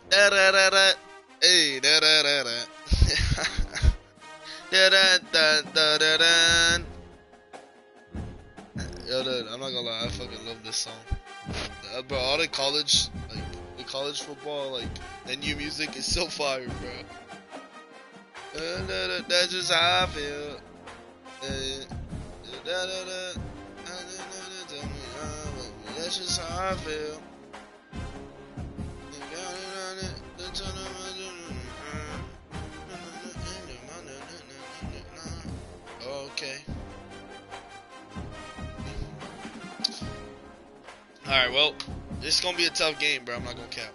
da da da da, hey da da da da da da da da da da. Yo, dude, I'm not gonna lie, I fucking love this song. Bro, all the college, like the college football, like the new music is so fire, bro. That's just how I feel. That's just how I feel. Okay. Alright, well, this is gonna be a tough game, bro. I'm not gonna cap.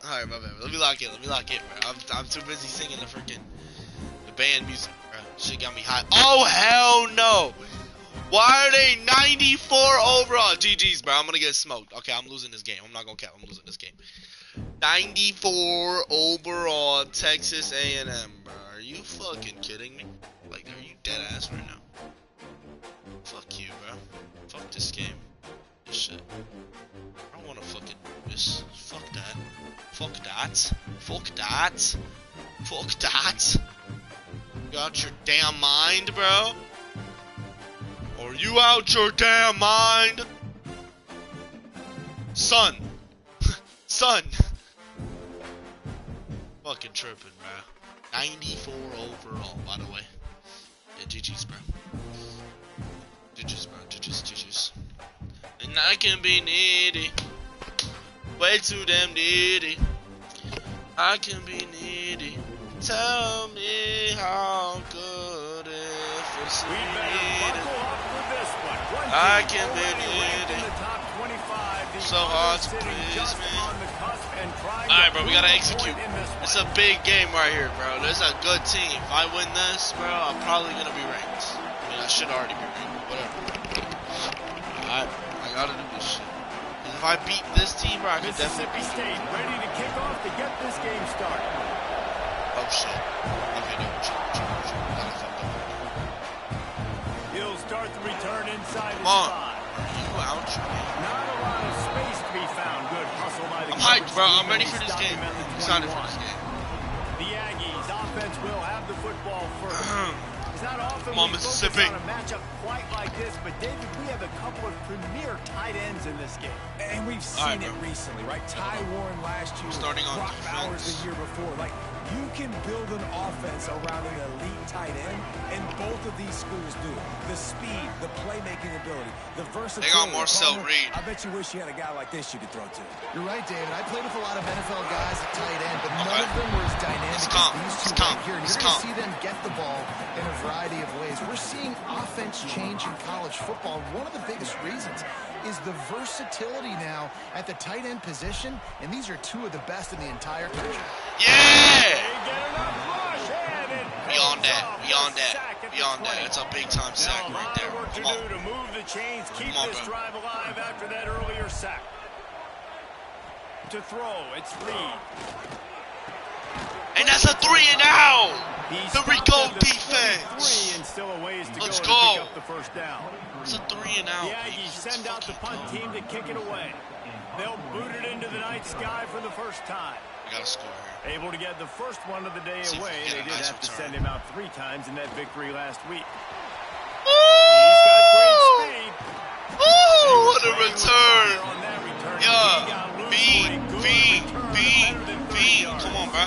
Alright, my bad. Let me lock in, bro. I'm too busy singing the band music, bro. Shit got me hot. Oh, hell no! Why are they 94 overall? GG's, bro. I'm gonna get smoked. Okay, I'm losing this game. I'm not gonna cap. I'm losing this game. 94 overall, Texas A&M, bro. Are you fucking kidding me? Like, are you dead ass right now? Fuck you, bro. Fuck this game. This shit. I don't wanna fucking do this. Fuck that. Fuck that. Fuck that. Fuck that. You out your damn mind, bro? Are you out your damn mind? Son. Son. Fucking tripping, bro. 94 overall, by the way. Yeah, GG's, bro. GG's, bro. GG's. And I can be needy. Way too damn needy. I can be needy. Tell me how good if it's needed. I can be needy. So hard to please me. Alright, bro, we gotta execute. It's a big game right here, bro. There's a good team. If I win this, bro, I'm probably gonna be ranked. I mean, I should already be ranked, but whatever. Alright, I gotta do this shit. If I beat this team, bro, I could definitely beat State ready to kick off to get this game started. Oh shit. Okay, no, chill. He'll start the return inside Come the on. spot. You out your game. Not a lot of space to be found. Good hustle by the I'm hyped, bro. I'm ready for this game. I'm excited for this game. The Aggies offense will have the football first. It's not often Come on, we focus Mississippi. on a matchup quite like this, but David, we have a couple of premier tight ends in this game. And we've seen it recently, right? Ty Warren last year, Starting on Brock defense. Bowers the year before. Like, You can build an offense around an elite tight end, and both of these schools do it. The speed, the playmaking ability, the versatility. They got Marcel Reed. I bet you wish you had a guy like this you could throw to. You're right, David. I played with a lot of NFL guys at tight end, but none of them were as dynamic as these two right here. And you're going to see them get the ball in a variety of ways. We're seeing offense change in college football. One of the biggest reasons is the versatility now at the tight end position, and these are two of the best in the entire country. Yeah! Beyond that. That's a big-time sack right there. Come on. To move the chains, keep this drive alive after that earlier sack. To throw, it's Reed. And that's a 3-and-out! The Rico defense! Let's go! Pick up the first down. It's a 3-and-out. The Aggies send out the punt team to kick it away. They'll boot it into the night sky for the first time. We gotta score here. Able to get the first one of the day away. They did have to send him out 3 times in that victory last week. He's got great speed. Ooh, what a return! Yeah, B. Come on, bro.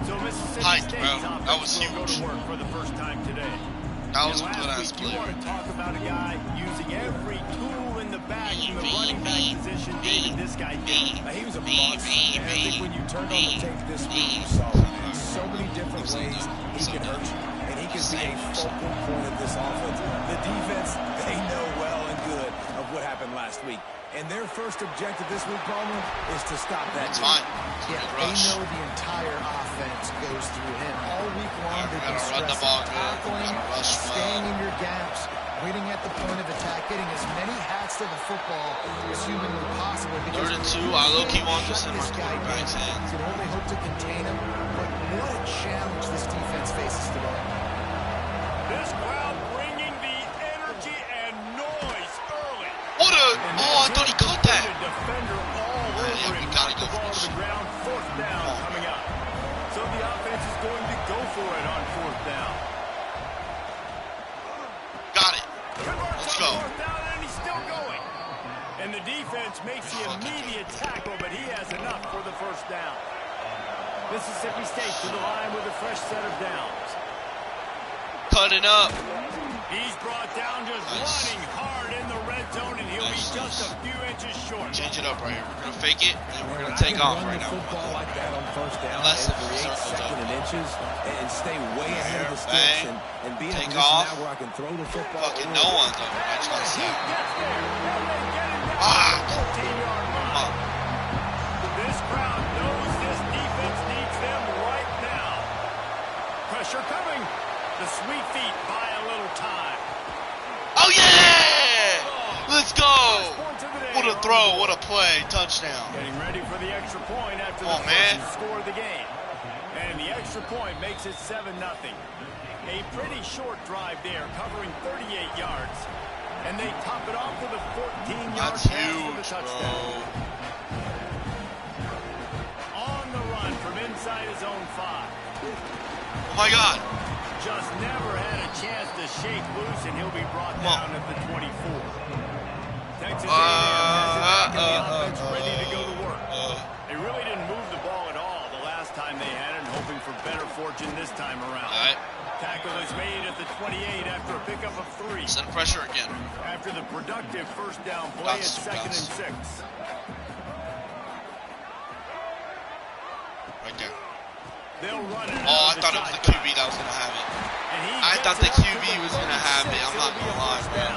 So Mississippi Height, State's bro. That was offense will go huge. to work for the first time today. That was a And good last ass week, play. You want to talk about a guy using every tool in the bag in the running back position. David, this guy did. He was a boss. And I think when you turned on the tape this week, you saw in so many different ways he can hurt you. And he can be a focal point of this offense. The defense, they know well and good of what happened last week. And their first objective this week, Palmer, is to stop that. It's fine. Yeah, they know the entire offense goes through him. All week long, they've been stressing tackling, staying in your gaps, waiting at the point of attack, getting as many hats to the football as humanly possible. 3rd and 2, I low-key want this in my quarterback's hands. You can only hope to contain him, but what a challenge this defense faces today. This crowd bringing the energy and noise early. What a... Oh, I thought he caught that. Defender all over we him. gotta go Ball for to this. the ground, 4th down coming up. So the offense is going to go for it on 4th down. Got it. Let's go. 4th down, and he's still going. And the defense makes the immediate tackle, but he has enough for the 1st down. Mississippi State to the line with a fresh set of downs. Cutting up. He's brought down just running hard in the red zone, and he'll be just a few inches short. Change it up right here. We're going to fake it, and we're going to take off right now. Football like that on 1st down, Unless and create second and inches, and stay way ahead of the sticks, bang, and be in a take position off. now where I can throw the football. Fucking no one's over. I just got to say. Come on. This crowd knows this defense needs them right now. Pressure coming. The sweet feet buy a little time. Oh, yeah! Let's go! What a throw. What a play. Touchdown. Getting ready for the extra point after Come on, the man. first score of the game. And the extra point makes it 7-0. A pretty short drive there, covering 38 yards. And they top it off with a 14-yard That's pass for the huge, touchdown. bro. On the run from inside his own 5. Oh, my God. Just never had a chance to shake loose, and he'll be brought down at the 24. Texas A&M has it back in the offense ready to go to work. They really didn't move the ball at all the last time they had it, hoping for better fortune this time around. All right. Tackle is made at the 28 after a pickup of 3. Send pressure again. After the productive 1st down play, it's 2nd and 6. Right there. They'll run it. Oh, I thought it was the QB that was going to have it. I thought the QB was going to have it. I'm not going to lie, bro.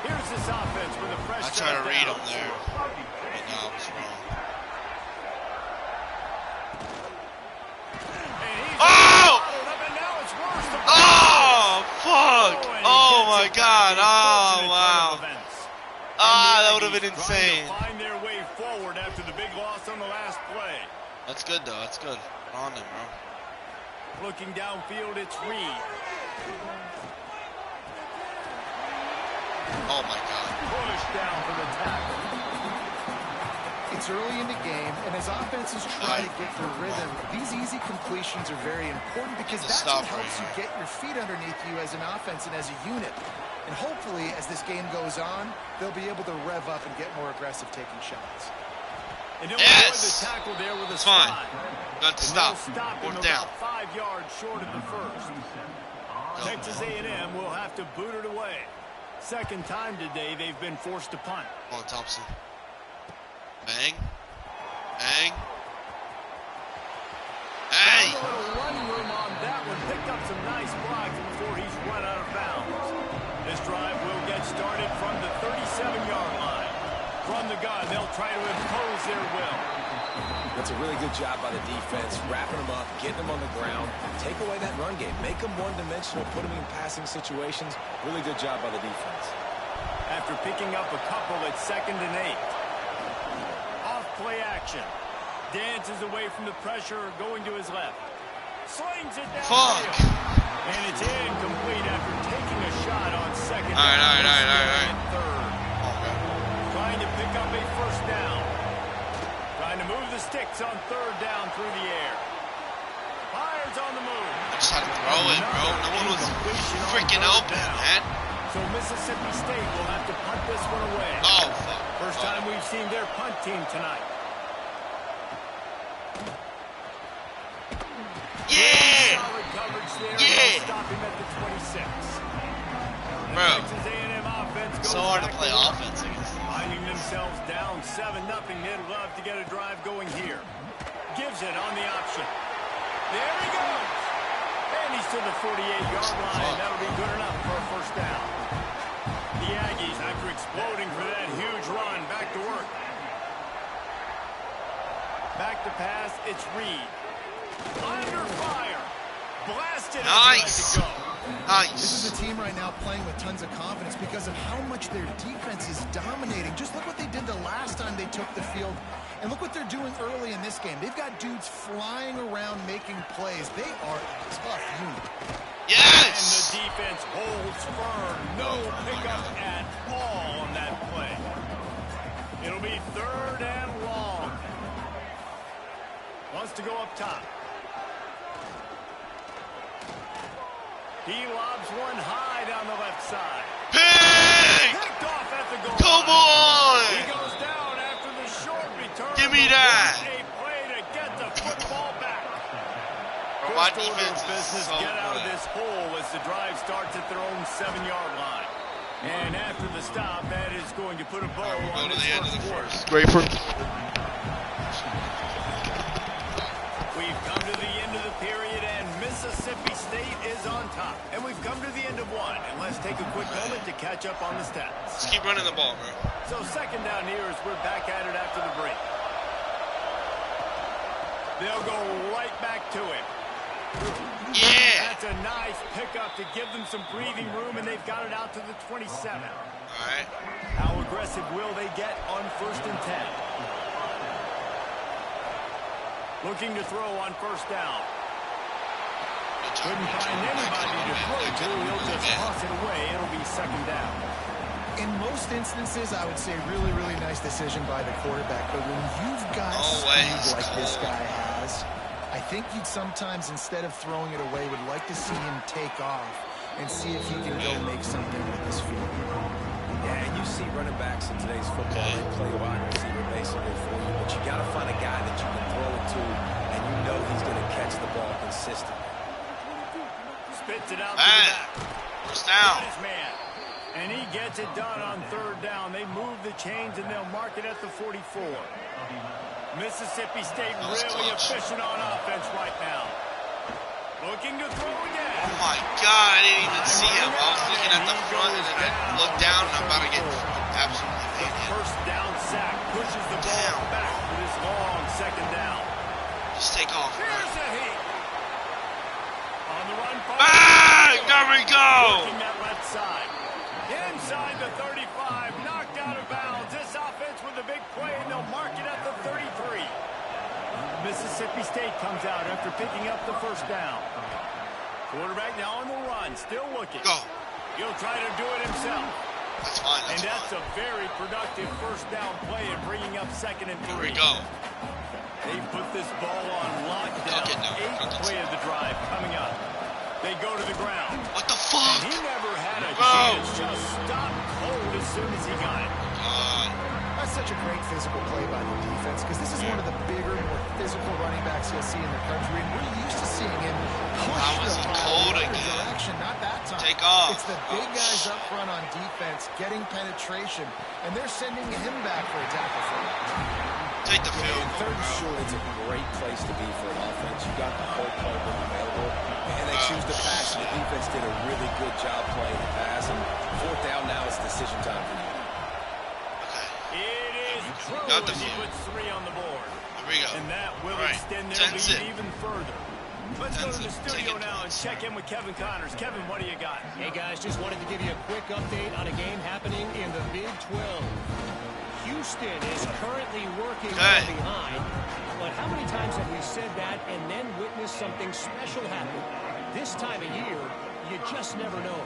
Here's this offense with a fresh I tried to read him there. But no, I was wrong. Oh! Oh, fuck! Oh, my God. Oh, wow. Ah, that would have been insane. Find their way forward after the big loss on the last play. That's good, though. That's good. We're on them, bro. Looking downfield, it's Reed. Oh, my God. Push down for the tackle. It's early in the game, and as offenses try to get their rhythm, these easy completions are very important because that's what helps you get your feet underneath you as an offense and as a unit. And hopefully, as this game goes on, they'll be able to rev up and get more aggressive taking shots. And he'll Yes! avoid the tackle there with a It's fine. slide. Got to And stop. they'll stop him Fourth down. about 5 yards short of the first. Texas A&M will have to boot it away. Second time today they've been forced to punt. Come on, Thompson. Bang. Bang. Hey! A little running room on that one. Picked up some nice blocks before he's run out of bounds. This drive will get started from the 37-yard line. From the gun, they'll try to impose their will. That's a really good job by the defense, wrapping them up, getting them on the ground, take away that run game, make them one-dimensional, put them in passing situations. Really good job by the defense. After picking up a couple at 2nd and 8. Off play action. Dances away from the pressure, going to his left. Slings it down. Fuck. And it's incomplete after taking a shot on 2nd. All right. Third. Trying to pick up a first down. Trying to move the sticks on 3rd down through the air. Fires on the move. I just had to throw it, bro. No one was freaking open, man. So Mississippi State will have to punt this one away. Oh, fuck. First time we've seen their punt team tonight. Yeah! Solid coverage there. Yeah! Stop him at the 26. Bro. Texas A&M offense goes So hard to back play work. offense against. Finding themselves down 7-0. They'd love to get a drive going here. Gives it on the option. There he goes. And he's to the 48-yard line. That'll be good enough for a first down. The Aggies, after exploding for that huge run, back to work. Back to pass, it's Reed. Under fire. Blasted. Nice. Nice. This is a team right now playing with tons of confidence because of how much their defense is dominating. Just look what they did the last time they took the field, and look what they're doing early in this game. They've got dudes flying around making plays. They are a tough unit. Yes! And the defense holds firm. No pickup at all on that play. It'll be 3rd and long. Wants to go up top. He lobs one high down the left side. Pick! Picked off at the goal Come line. He on! goes down after the short return. Give me that. A play to get the football back. Bro, my First order defense of is business, so get out of good. this hole as the drive starts at their own 7-yard line. And after the stop, that is going to put a bow We'll on go to this the end of first the quarter. first. Great for. We've come to the end of the period, and Mississippi State is on top. And we've come to the end of one. And let's take a quick moment to catch up on the stats. Let's keep running the ball, bro. So 2nd down here as we're back at it after the break. They'll go right back to him. Yeah! That's a nice pickup to give them some breathing room, and they've got it out to the 27. Alright. How aggressive will they get on 1st and 10? Looking to throw on 1st down. Couldn't find anybody to throw to. He'll just toss it away. It'll be 2nd down. In most instances, I would say really, really nice decision by the quarterback. But when you've got speed like this guy has, I think you'd sometimes, instead of throwing it away, would like to see him take off and see if he can go make something with his feet. Yeah, and you see running backs in today's football, they play wide receiver basically for you, but you got to find a guy that you can throw it to, and you know he's going to catch the ball consistently. Spits it out to the back. First down. Got his man. And he gets it done on 3rd down. They move the chains, and they'll mark it at the 44. Mississippi State really efficient on offense right now. Looking to throw again. Oh my god, I didn't even see him. I was looking at the front and then I looked down and I'm about to get absolutely paid in. First down sack pushes the ball back for this long 2nd down. Just take off. Here's a heat. On the run. Bang! There we go! Working that left side. Inside the 35. Knocked out of bounds. This offense with a big play, and they'll mark it at the 33. Mississippi State comes out after picking up the 1st down. Quarterback now on the run, still looking. Go. He'll try to do it himself. That's fine. And that's a very productive 1st down play and bringing up 2nd and 3. Here we go. They put this ball on lockdown. 8th play of the drive coming up. They go to the ground. What the fuck? And he never had a chance. Just stopped cold as soon as he got it. A such a great physical play by the defense because this is one of the bigger, more physical running backs you'll see in the country, and we're used to seeing him push the ball in the direction. Not that time. Take off. It's the big guys up front on defense getting penetration, and they're sending him back for a tackle for him. Take the field. Third and short, it's a great place to be for an offense. You got the whole playbook available, and they choose to pass. The defense did a really good job playing the pass, and fourth down now it's decision time for you. It is true. Got the He field. puts 3 on the board. Here we go. And that will Right. extend their 10 lead zip. even further. Let's go to the studio Take it. now and check in with Kevin Connors. Kevin, what do you got? Hey, guys, just wanted to give you a quick update on a game happening in the Big 12. Houston is currently working from behind, but how many times have we said that and then witnessed something special happen? This time of year, you just never know.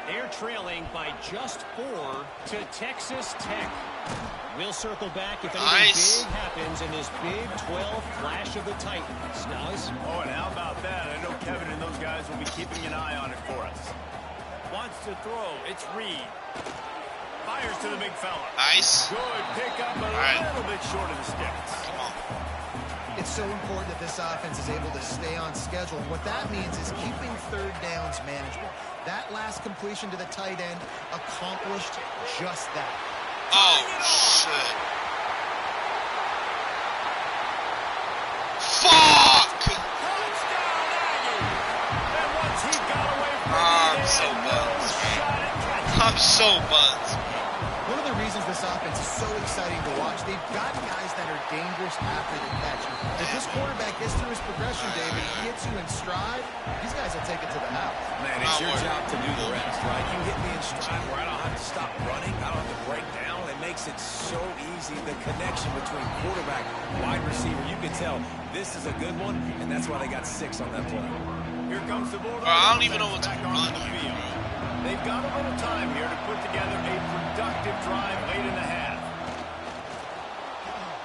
They're trailing by just 4 to Texas Tech. We'll circle back if anything big happens in this Big 12 Clash of the Titans. Guys? Oh, and how about that? I know Kevin and those guys will be keeping an eye on it for us. Wants to throw. It's Reed. Fires to the big fella. Nice. Good pickup, a little bit short of the sticks. Come on. It's so important that this offense is able to stay on schedule. And what that means is keeping third downs manageable. That last completion to the tight end accomplished just that. Oh, shit. Fuck! Touchdown, Aggie! And once he got away from I'm so buzzed. I'm so buzzed. One of the reasons this offense is so exciting to watch, they've got guys that are dangerous after the catch. If this quarterback gets through his progression, David, he gets you in stride, these guys will take it to the house. Man, it's your job to do the rest, right? You hit me in stride where I don't have to stop running, I don't have to break down. It makes it so easy. The connection between quarterback, wide receiver, you can tell this is a good one, and that's why they got 6 on that play. Here comes the ball. I don't even know what's back going on on the here. field. They've got a little time here to put together a productive drive late in the half.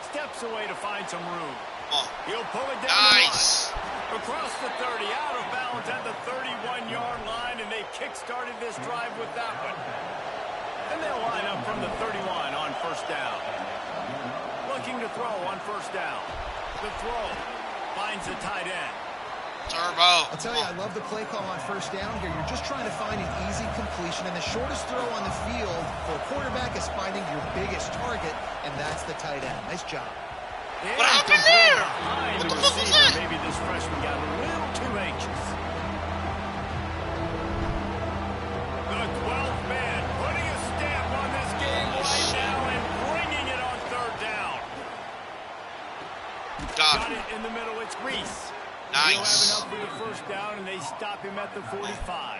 Steps away to find some room. Oh. He'll pull it down. Nice. Across the 30, out of bounds at the 31-yard line, and they kick-started this drive with that one. And they'll line up from the 31 on first down. Looking to throw on first down. The throw finds the tight end. Turbo. I'll tell you, I love the play call on first down here. You're just trying to find an easy completion, and the shortest throw on the field for a quarterback is finding your biggest target, and that's the tight end. Nice job. What happened there? What the fuck was that? Maybe this freshman got a little too anxious. The 12th man putting a stamp on this game right now and bringing it on third down. Got it in the middle. It's Reese. Nice. He'll have enough for the first down, and they stop him at the 45.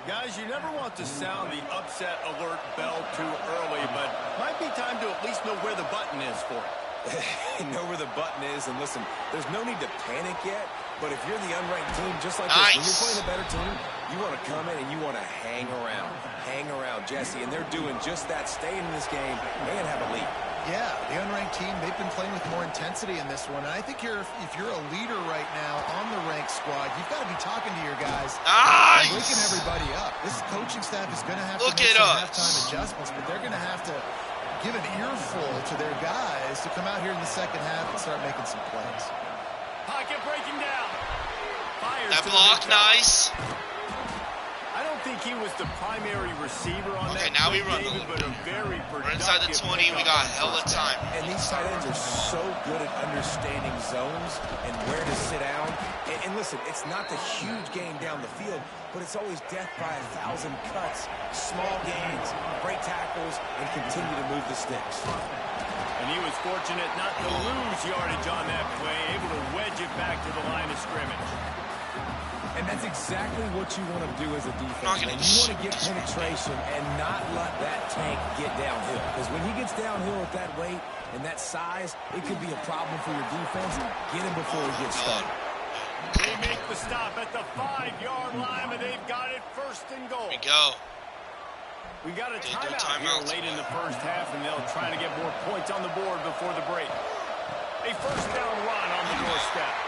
Guys, you never want to sound the upset alert bell too early, but might be time to at least know where the button is for it. Know where the button is, and listen, there's no need to panic yet, but if you're the unranked team, just like this, when you're playing a better team, you want to come in and you want to hang around Jesse, and they're doing just that, staying in this game and have a lead. Yeah, the unranked team, they've been playing with more intensity in this one, and I think if you're a leader right now on the ranked squad, you've got to be talking to your guys and waking everybody up. This coaching staff is going to have to make some halftime adjustments, but they're going to have to give an earful to their guys to come out here in the second half and start making some plays. Pocket breaking down. Fires that block, nice. I don't think he was the primary receiver on that. Okay, now we run David, but a very we're inside the 20. We got hella time. And these tight ends are so good at understanding zones and where to sit down. And listen, it's not the huge gain down the field, but it's always death by 1,000 cuts, small gains, break tackles, and continue to move the sticks. And he was fortunate not to lose yardage on that play, able to wedge it back to the line of scrimmage. And that's exactly what you want to do as a defense. And you want to get penetration and not let that tank get downhill. Because when he gets downhill at that weight and that size, it could be a problem for your defense. Get him before he gets started. They make the stop at the 5-yard line, and they've got it first and goal. Here we go. We got a timeout here late in the first half, and they'll try to get more points on the board before the break. A first down run on the doorstep.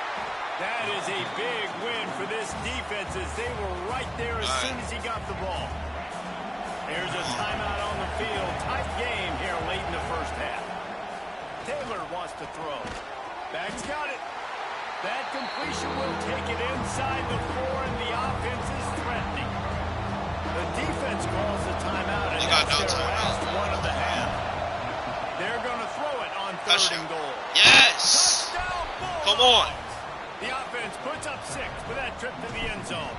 That is a big win for this defense as they were right there as soon as he got the ball. Here's a timeout on the field. Tight game here late in the first half. Taylor wants to throw. Back's got it. That completion will take it inside the 4, and the offense is threatening. The defense calls the timeout, and that's their last one of the half. They're going to throw it on 3rd and goal. Yes! Touchdown, Bulldogs! Come on! The offense puts up 6 with that trip to the end zone.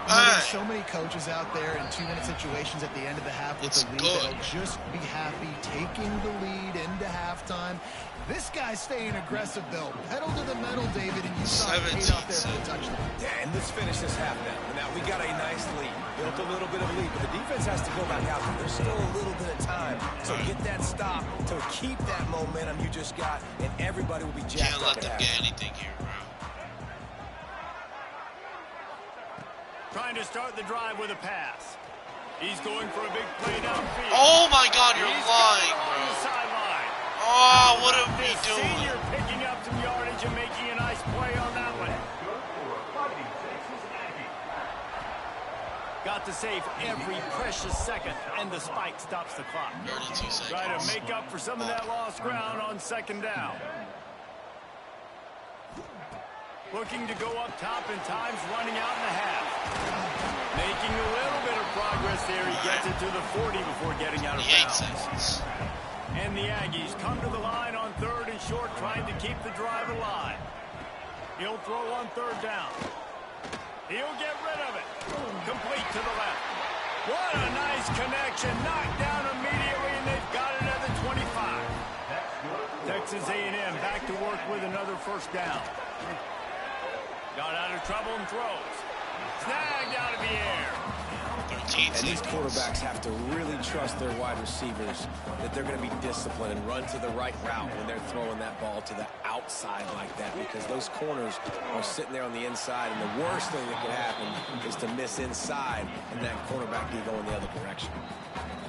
There's so many coaches out there in 2-minute situations at the end of the half with the lead that'll just be happy taking the lead into halftime. This guy's staying aggressive, though. Pedal to the metal, David, and you saw it paid off there for the touchdown. Yeah, and let's finish this half now. Now, we got a nice lead. Built a little bit of a lead, but the defense has to go back out there. There's still a little bit of time. So get that stop to keep that momentum you just got, and everybody will be jacked up. Can't let them get anything here, bro. Trying to start the drive with a pass. He's going for a big play downfield. Oh my God, you're lying, bro. Oh, what are we doing? Senior picking up some yardage and making a nice play on that one. Got to save every precious second, and the spike stops the clock. 32 seconds. Try to make up for some of that lost ground on 2nd down. Looking to go up top, and time's running out in the half. Making a little bit of progress there. He gets it to the 40 before getting out of bounds. And the Aggies come to the line on 3rd and short, trying to keep the drive alive. He'll throw on 3rd down. He'll get rid of it. Complete to the left. What a nice connection. Knocked down immediately, and they've got it at the 25. Texas A&M back to work with another 1st down. Got out of trouble and throws. Snagged out of the air. And these quarterbacks have to really trust their wide receivers that they're going to be disciplined and run to the right route when they're throwing that ball to the outside like that, because those corners are sitting there on the inside, and the worst thing that could happen is to miss inside and that cornerback be going the other direction.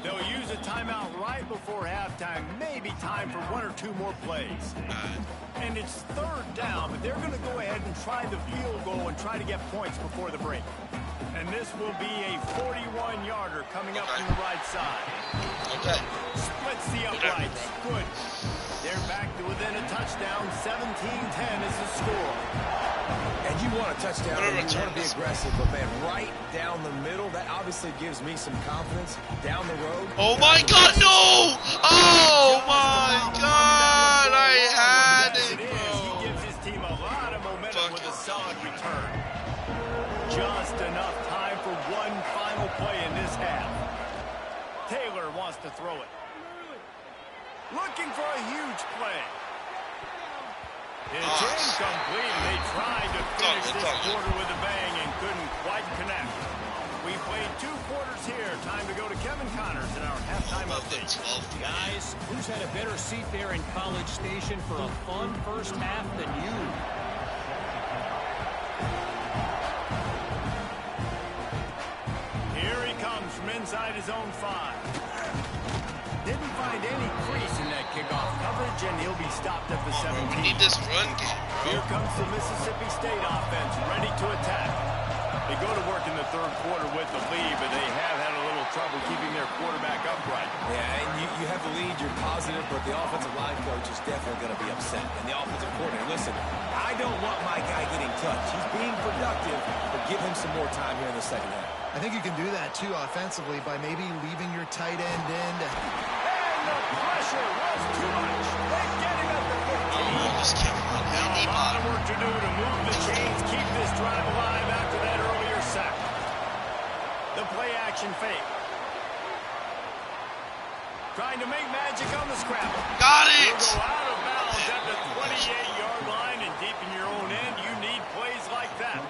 They'll use a timeout right before halftime, maybe time for 1 or 2 more plays. And it's 3rd down, but they're going to go ahead and try the field goal and try to get points before the break. And this will be a 41-yarder coming up from the right side. Okay. Splits the uprights. Good. They're back to within a touchdown. 17-10 is the score. And you want a touchdown, and you want to be aggressive, but man, right down the middle, that obviously gives me some confidence down the road. Oh my God, no! Oh my God, I had it, bro. He gives his team a lot of momentum with a solid return. Just enough time for one final play in this half. Taylor wants to throw it. Looking for a huge play. It's incomplete. They tried to finish this quarter with a bang and couldn't quite connect. We played 2 quarters here. Time to go to Kevin Connors in our halftime update. Guys, who's had a better seat there in College Station for a fun first half than you? Here he comes from inside his own 5. Didn't find any crease in that kickoff coverage, and he'll be stopped at the 17. We need this run game, bro. Here comes the Mississippi State offense, ready to attack. They go to work in the 3rd quarter with the lead, but they have had a little trouble keeping their quarterback upright. Yeah, and you have the lead, you're positive, but the offensive line coach is definitely going to be upset. And the offensive coordinator, listen, I don't want my guy getting touched. He's being productive, but give him some more time here in the 2nd half. I think you can do that, too, offensively, by maybe leaving your tight end in. And the pressure was too much. They get him at the 15. Just can't run Now a lot of work to do to move the chains, keep this drive alive after that earlier sack. The play action fake. Trying to make magic on the scramble. Got it! You'll go out of bounds at the 28-yard line, and deep in your own end, you need plays like that.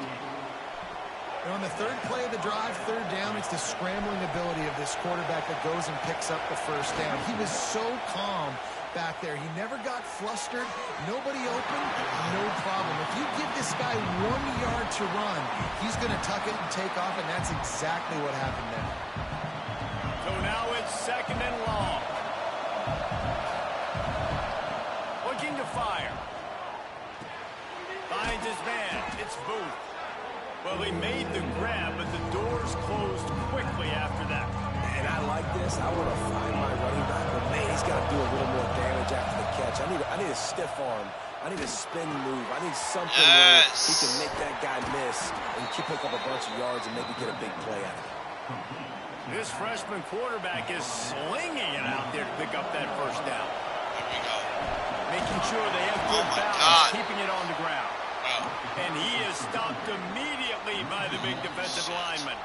On the 3rd play of the drive, 3rd down, it's the scrambling ability of this quarterback that goes and picks up the 1st down. He was so calm back there. He never got flustered. Nobody open, no problem. If you give this guy 1 yard to run, he's going to tuck it and take off, and that's exactly what happened there. So now it's 2nd and long. Looking to fire. Finds his man. It's Booth. Well, he made the grab, but the doors closed quickly after that. And I like this. I want to find my running back, but man, he's got to do a little more damage after the catch. I need a stiff arm. I need a spin move. I need something where he can make that guy miss and pick up a bunch of yards and maybe get a big play out of it. This freshman quarterback is slinging it out there to pick up that first down. There we go. Making sure they have good balance, keeping it on the ground. Wow. And he is stopped immediately by the big defensive lineman.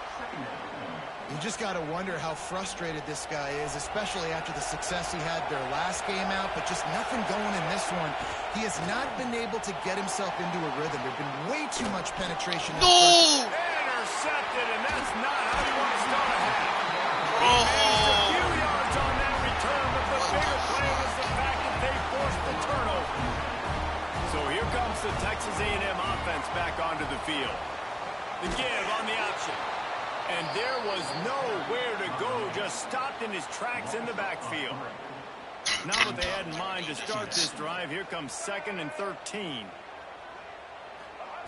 You just got to wonder how frustrated this guy is, especially after the success he had their last game out, but just nothing going in this one. He has not been able to get himself into a rhythm. There's been way too much penetration. No! Intercepted, and that's not how you want to start a half. He managed a few yards on that return, but the bigger play was the fact that they forced the turnover. So here comes the Texas A&M offense back onto the field. The give on the option. And there was nowhere to go, just stopped in his tracks in the backfield. Now what they had in mind to start this drive, here comes 2nd and 13.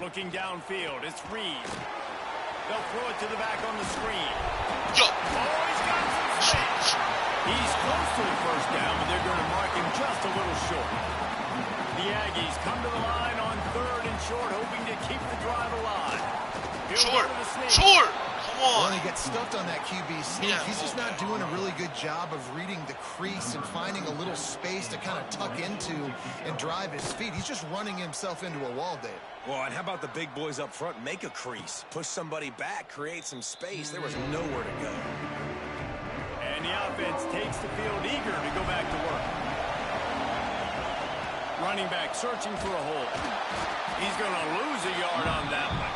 Looking downfield, it's Reed. They'll throw it to the back on the screen. Yo. Oh, he's got some space. He's close to the first down, but they're going to mark him just a little short. The Aggies come to the line on 3rd and short, hoping to keep the drive alive. Short. Short. Well, he gets stuffed on that QB sneak. Yeah, he's just not doing a really good job of reading the crease and finding a little space to kind of tuck into and drive his feet. He's just running himself into a wall, Dave. Well, and how about the big boys up front? Make a crease. Push somebody back. Create some space. There was nowhere to go. And the offense takes the field eager to go back to work. Running back searching for a hole. He's going to lose a yard on that one.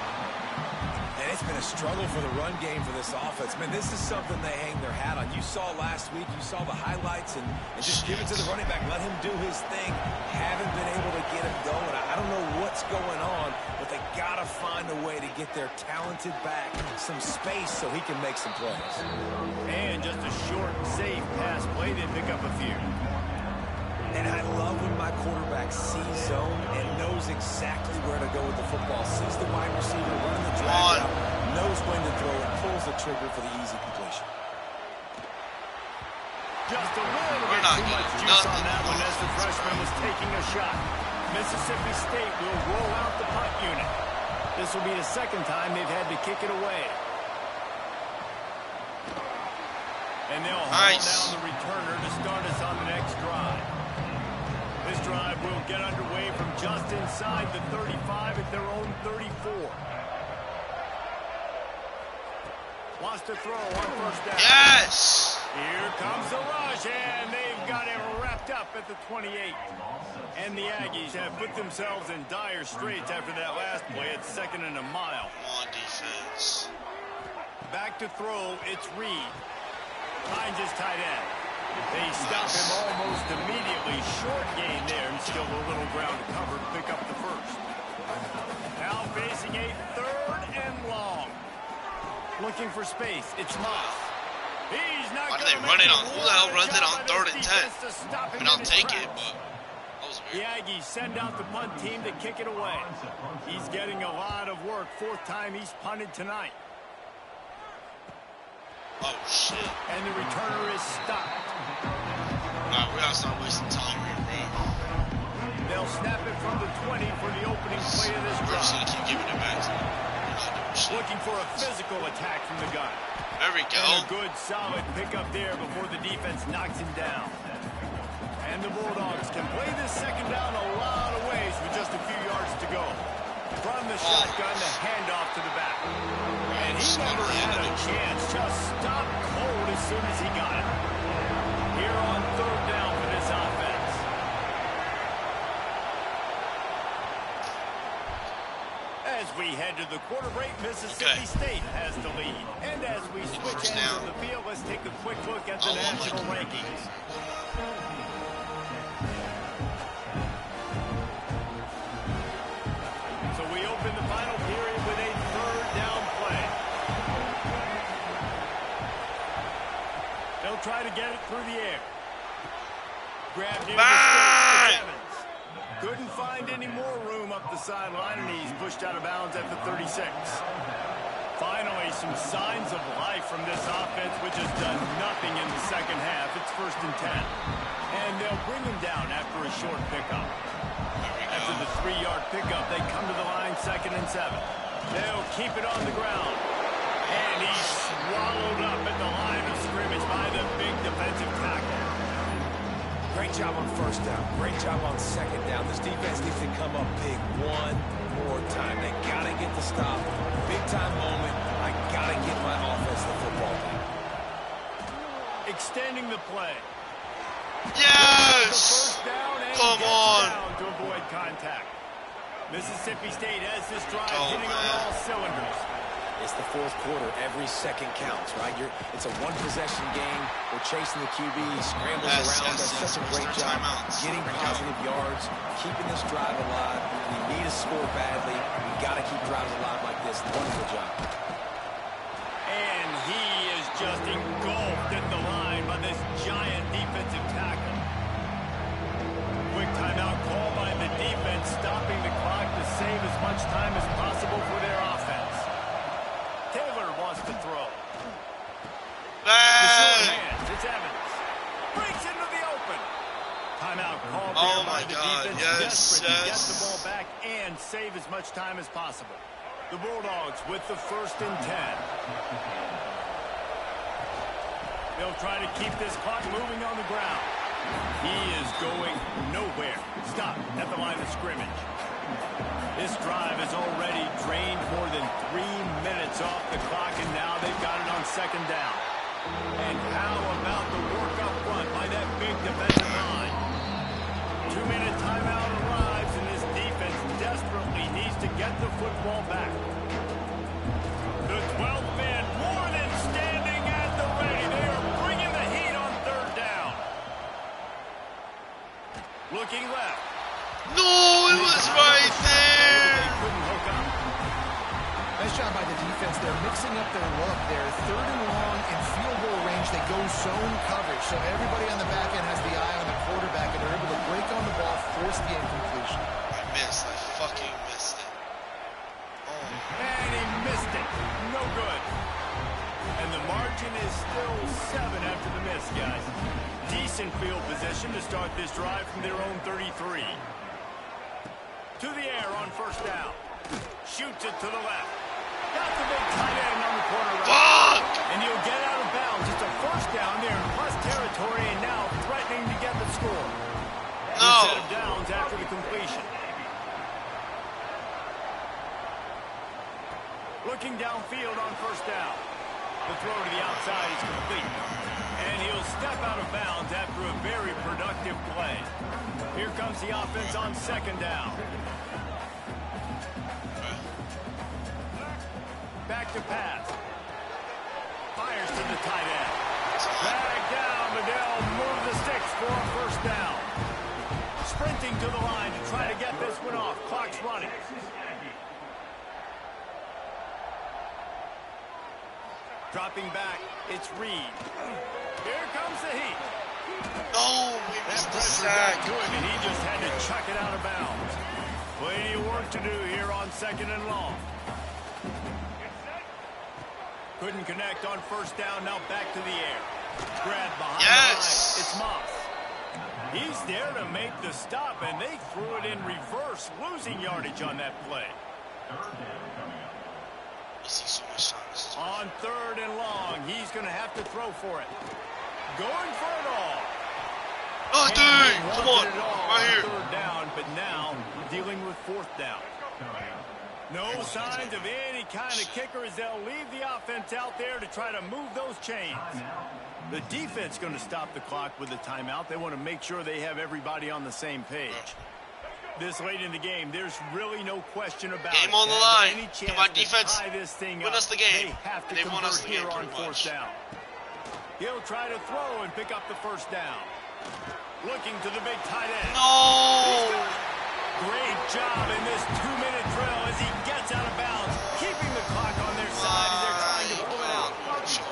And it's been a struggle for the run game for this offense. Man, this is something they hang their hat on. You saw last week, you saw the highlights, and just give it to the running back. Let him do his thing. Haven't been able to get him going. I don't know what's going on, but they got to find a way to get their talented back some space so he can make some plays. And just a short, safe pass play. They pick up a few. And I love when my quarterback sees zone and knows exactly where to go with the football. Sees the wide receiver running the drag route, knows when to throw it, pulls the trigger for the easy completion. Just a little bit too much juice on that one as the freshman was taking a shot. Mississippi State will roll out the punt unit. This will be the 2nd time they've had to kick it away. And they'll haul down the returner to start us on the next drive. This drive will get underway from just inside the 35 at their own 34. Wants to throw on first down. Yes! Here comes the rush, and they've got him wrapped up at the 28. And the Aggies have put themselves in dire straits after that last play at 2nd and a mile. Come on, defense. Back to throw, it's Reed. Finds his tight end. They stop him almost immediately. Short gain there, and still a little ground to cover to pick up the first. Now facing a 3rd and long. Looking for space. It's Moss. He's not Why do they run it on? Who the hell runs it on 3rd and 10? I mean, I'll take it, but that was weird. The Aggies send out the punt team to kick it away. He's getting a lot of work. 4th time he's punted tonight. Oh, shit. And the returner is stopped. Alright, we gotta start wasting time here, bro. They'll snap it from the 20 for the opening play of this We're just drive. gonna keep giving it back to them. Looking for a physical attack from the gun. There we go. And a good, solid pickup there before the defense knocks him down. And the Bulldogs can play this 2nd down a lot of ways with just a few yards to go. From the shotgun, the handoff to the back. And he never had a chance. Just stopped cold as soon as he got it. Here on 3rd down for this offense. As we head to the quarter break, Mississippi State has the lead. And as we switch ends of the field, let's take a quick look at the national rankings. So we open the final period with a 3rd down play. They'll try to get it through the air. Grabbed into the sticks, Evans. Couldn't find any more room up the sideline, and he's pushed out of bounds at the 36. Finally, some signs of life from this offense, which has done nothing in the second half. It's 1st and 10. And they'll bring him down after a short pickup. After the 3-yard pickup, they come to the line 2nd and 7. They'll keep it on the ground. And he's swallowed up at the line of scrimmage by the big defensive tackle. Great job on 1st down. Great job on 2nd down. This defense needs to come up big one more time. They got to get the stop. Big time moment. I got to get my offense the football back. Extending the play. Yes! Come on. To avoid contact. Mississippi State has this drive hitting on all cylinders. It's the 4th quarter. Every second counts, right? It's a one-possession game. We're chasing the QB. He scrambles around. Does such a great job getting positive yards, keeping this drive alive. We need a score badly. We got to keep drives alive like this. Wonderful job. And he is just engulfed at the line by this giant defensive tackle. Quick timeout call by the defense, stopping the clock to save as much time as possible for their offense. Taylor wants to throw. It's Evans. Breaks into the open. Timeout called there by the defense. Desperate to get the ball back and save as much time as possible. The Bulldogs with the 1st and 10. They'll try to keep this clock moving on the ground. He is going nowhere. Stop at the line of scrimmage. This drive has already drained more than 3 minutes off the clock, and now they've got it on 2nd down. And how about the work up front by that big defensive line? 2-minute timeout arrives, and this defense desperately needs to get the football back. The 12th man more than standing at the ready. They are bringing the heat on 3rd down. Looking left. No, it was right there. They couldn't hook up. Nice job by the defense. They're mixing up their look. They're 3rd and long in field goal range. They go zone coverage. So everybody on the back end has the eye on the quarterback, and they're able to break on the ball, force the incompletion. I missed. I fucking missed it. Oh. And he missed it. No good. And the margin is still 7 after the miss, guys. Decent field position to start this drive from their own 33. To the air on 1st down. Shoots it to the left. Got the big tight end on the corner right. Fuck! And he'll get out of bounds. It's a 1st down there in plus territory, and now threatening to get the score. No. Set of downs after the completion. Looking downfield on 1st down. The throw to the outside is complete. And he'll step out of bounds after a very productive play. Here comes the offense on 2nd down. Back to pass. Fires to the tight end. Back down, but they'll move the sticks for a 1st down. Sprinting to the line to try to get this one off. Clock's running. Dropping back, it's Reed. Here comes the heat. No, we missed the sack. To him, and he just had to chuck it out of bounds. Plenty of work to do here on 2nd and long. Couldn't connect on 1st down, now back to the air. Grab behind the line. It's Moss. He's there to make the stop, and they threw it in reverse, losing yardage on that play. On 3rd and long, he's going to have to throw for it. Going for it all. Oh, dude, come on, right here. 3rd down, but now dealing with 4th down. No signs of any kind of kicker as they'll leave the offense out there to try to move those chains. The defense going to stop the clock with a timeout. They want to make sure they have everybody on the same page. This late in the game, there's really no question about it. Game on the line. Any chance Come on, defense. to tie this thing win up, us the game. They have to They won us convert the game here on pretty 4th much. down. He'll try to throw and pick up the 1st down. Looking to the big tight end. No! Great job in this 2-minute drill as he gets out of bounds, keeping the clock on their side as they're trying to pull it out.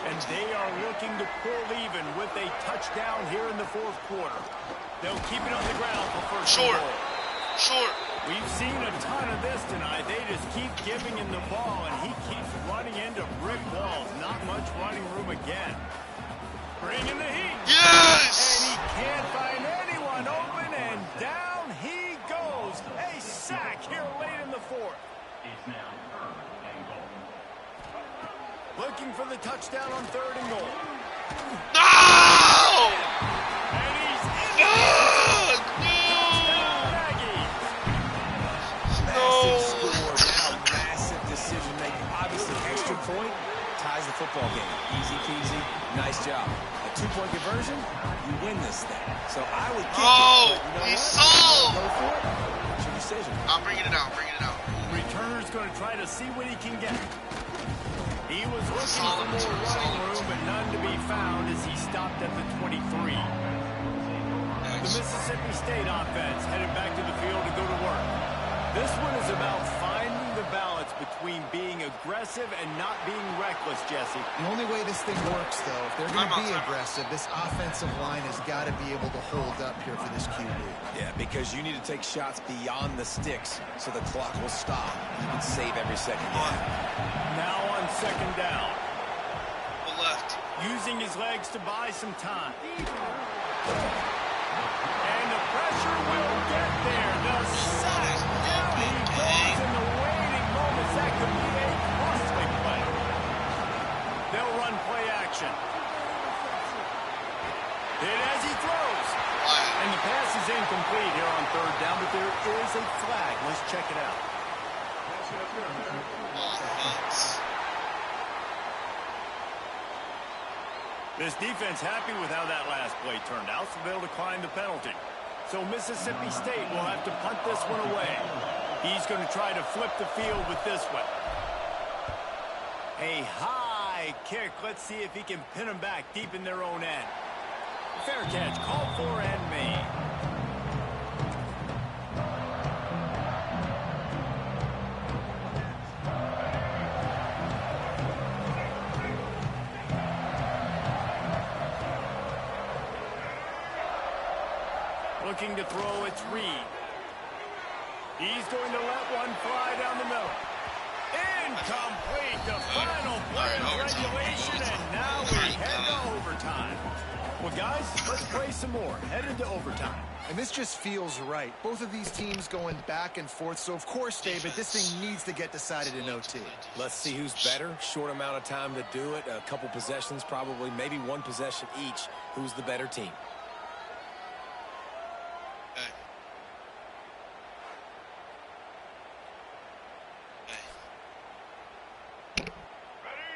And they are looking to pull even with a touchdown here in the 4th quarter. They'll keep it on the ground for 1st and goal. Short. We've seen a ton of this tonight. They just keep giving him the ball, and he keeps running into brick walls. Not much running room again. Bringing the heat. Yes! And he can't find anyone open, and down he goes. A sack here late in the fourth. Looking for the touchdown on 3rd and goal. No! And he's in Fuck! Massive score, now massive decision making. Obviously, extra point ties the football game. Easy peasy, nice job. A 2-point conversion, you win this thing. So I would kick it. But you know what? Go for it. It's your decision. I'm bringing it out. Bring it out. Returner's going to try to see what he can get. He was looking for more running room, but none to be found as he stopped at the 23. The Mississippi State offense headed back to the field to go to work. This one is about finding the balance between being aggressive and not being reckless, Jesse. The only way this thing works, though, if they're going to be aggressive, this offensive line has got to be able to hold up here for this QB. Yeah, because you need to take shots beyond the sticks so the clock will stop. You can save every second. Now on 2nd down. The left. Using his legs to buy some time. And the pressure will get there. The sack. Down he goes in the waiting moments. That could be a costly play. They'll run play action. And as he throws. And the pass is incomplete here on 3rd down, but there is a flag. Let's check it out. This defense happy with how that last play turned out, so they'll decline the penalty. So Mississippi State will have to punt this one away. He's going to try to flip the field with this one. A high kick. Let's see if he can pin them back deep in their own end. Fair catch, called for and made. Looking to throw, it's Reed. He's going to let one fly down the middle. Incomplete. The final play of regulation, and now we head to overtime. Well, guys, let's play some more. Head into overtime. And this just feels right. Both of these teams going back and forth. So, of course, David, this thing needs to get decided in OT. Let's see who's better. Short amount of time to do it. A couple possessions, probably, maybe one possession each. Who's the better team?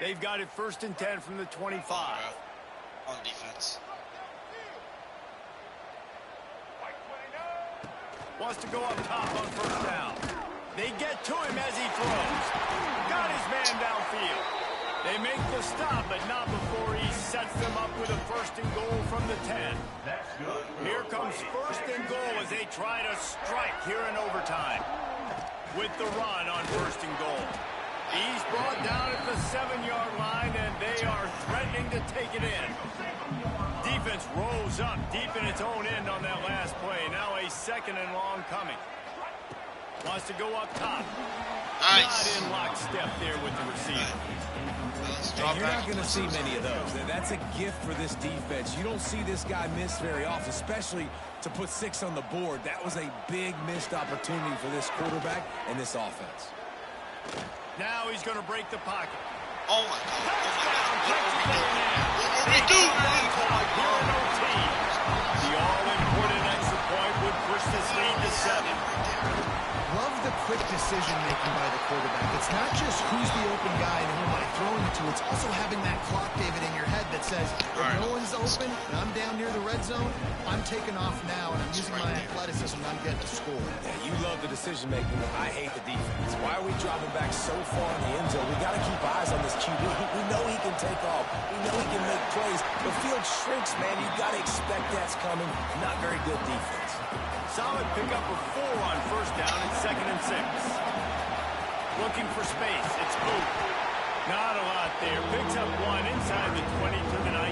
They've got it 1st and 10 from the 25. On defense. Wants to go up top on 1st down. They get to him as he throws. Got his man downfield. They make the stop, but not before he sets them up with a 1st and goal from the 10. Here comes 1st and goal as they try to strike here in overtime. With the run on 1st and goal. He's brought down at the 7-yard line, and they are threatening to take it in. Defense rolls up deep in its own end on that last play. Now a 2nd and long coming. Wants to go up top. Nice. Not in lockstep there with the receiver. And you're not going to see many of those. That's a gift for this defense. You don't see this guy miss very often, especially to put 6 on the board. That was a big missed opportunity for this quarterback and this offense. Now he's going to break the pocket. Oh, my God. Touchdown, What do we do? The all-important extra point would push this lead to 7. Love the quick decision-making by the quarterback. It's not just who's the open guy and who am I throwing it to. It's also having that clock, David, in your head that says, if no one's open and I'm down near the red zone, I'm taking off now and I'm using my athleticism and I'm getting a score. Yeah, you love the decision-making. I hate the defense. Why are we dropping back so far in the end zone? We got to keep eyes on this QB. We know he can take off. We know he can make plays. The field shrinks, man. You got to expect that's coming. Not very good defense. Solid pickup of 4 on 1st down and 2nd and 6. Looking for space. It's Booth. Not a lot there. Picks up 1 inside the 20 to the 19.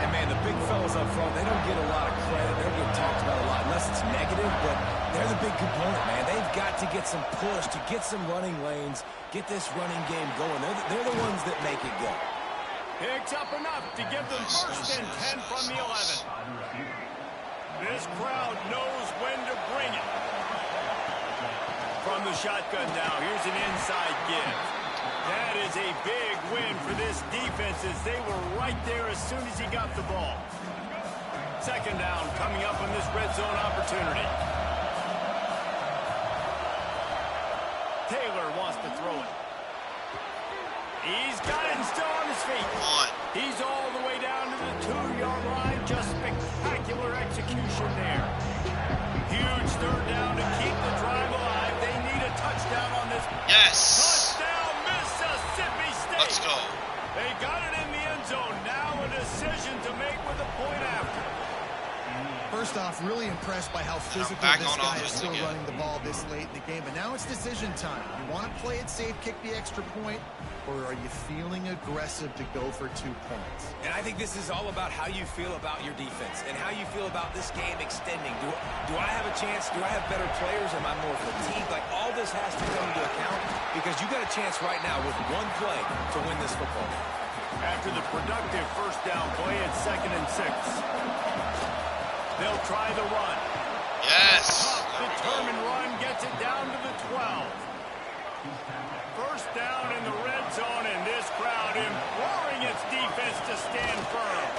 And, man, the big fellas up front, they don't get a lot of credit. They don't get talked about a lot unless it's negative, but they're the big component, man. They've got to get some push, to get some running lanes, get this running game going. They're the ones that make it go. Picks up enough to give them first and 10 from the 11. This crowd knows when to bring it. From the shotgun now, here's an inside give. That is a big win for this defense as they were right there as soon as he got the ball. Second down coming up on this red zone opportunity. Taylor wants to throw it. He's got it and still on his feet. He's all the way down to the 2-yard line. Just spectacular execution there. Huge third down to keep the drive alive. They need a touchdown on this. Yes. Touchdown, Mississippi State. Let's go. They got it in the end zone. Now a decision to make with a point after. First off, really impressed by how physical this guy is still running the ball this late in the game. But now it's decision time. You want to play it safe, kick the extra point, or are you feeling aggressive to go for 2 points? And I think this is all about how you feel about your defense and how you feel about this game extending. Do I have a chance? Do I have better players? Am I more fatigued? Like, all this has to come into account because you got a chance right now with one play to win this football game. After the productive first down play, it's 2nd and 6. They'll try the run. Yes. Tough, determined run gets it down to the 12. First down in the red zone, and this crowd imploring its defense to stand firm.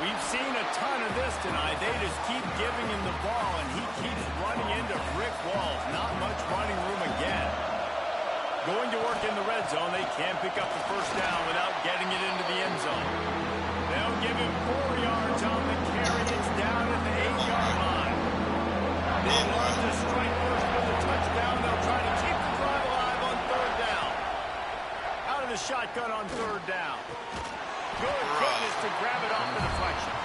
We've seen a ton of this tonight. They just keep giving him the ball, and he keeps running into brick walls. Not much running room again. Going to work in the red zone, they can't pick up the first down without getting it into the end zone. They'll give him 4 yards on the carry. It's down at the 8-yard line. They love to strike first with a touchdown. They'll try to keep the drive alive on 3rd down. Out of the shotgun on 3rd down. Good goodness to grab it off the deflection.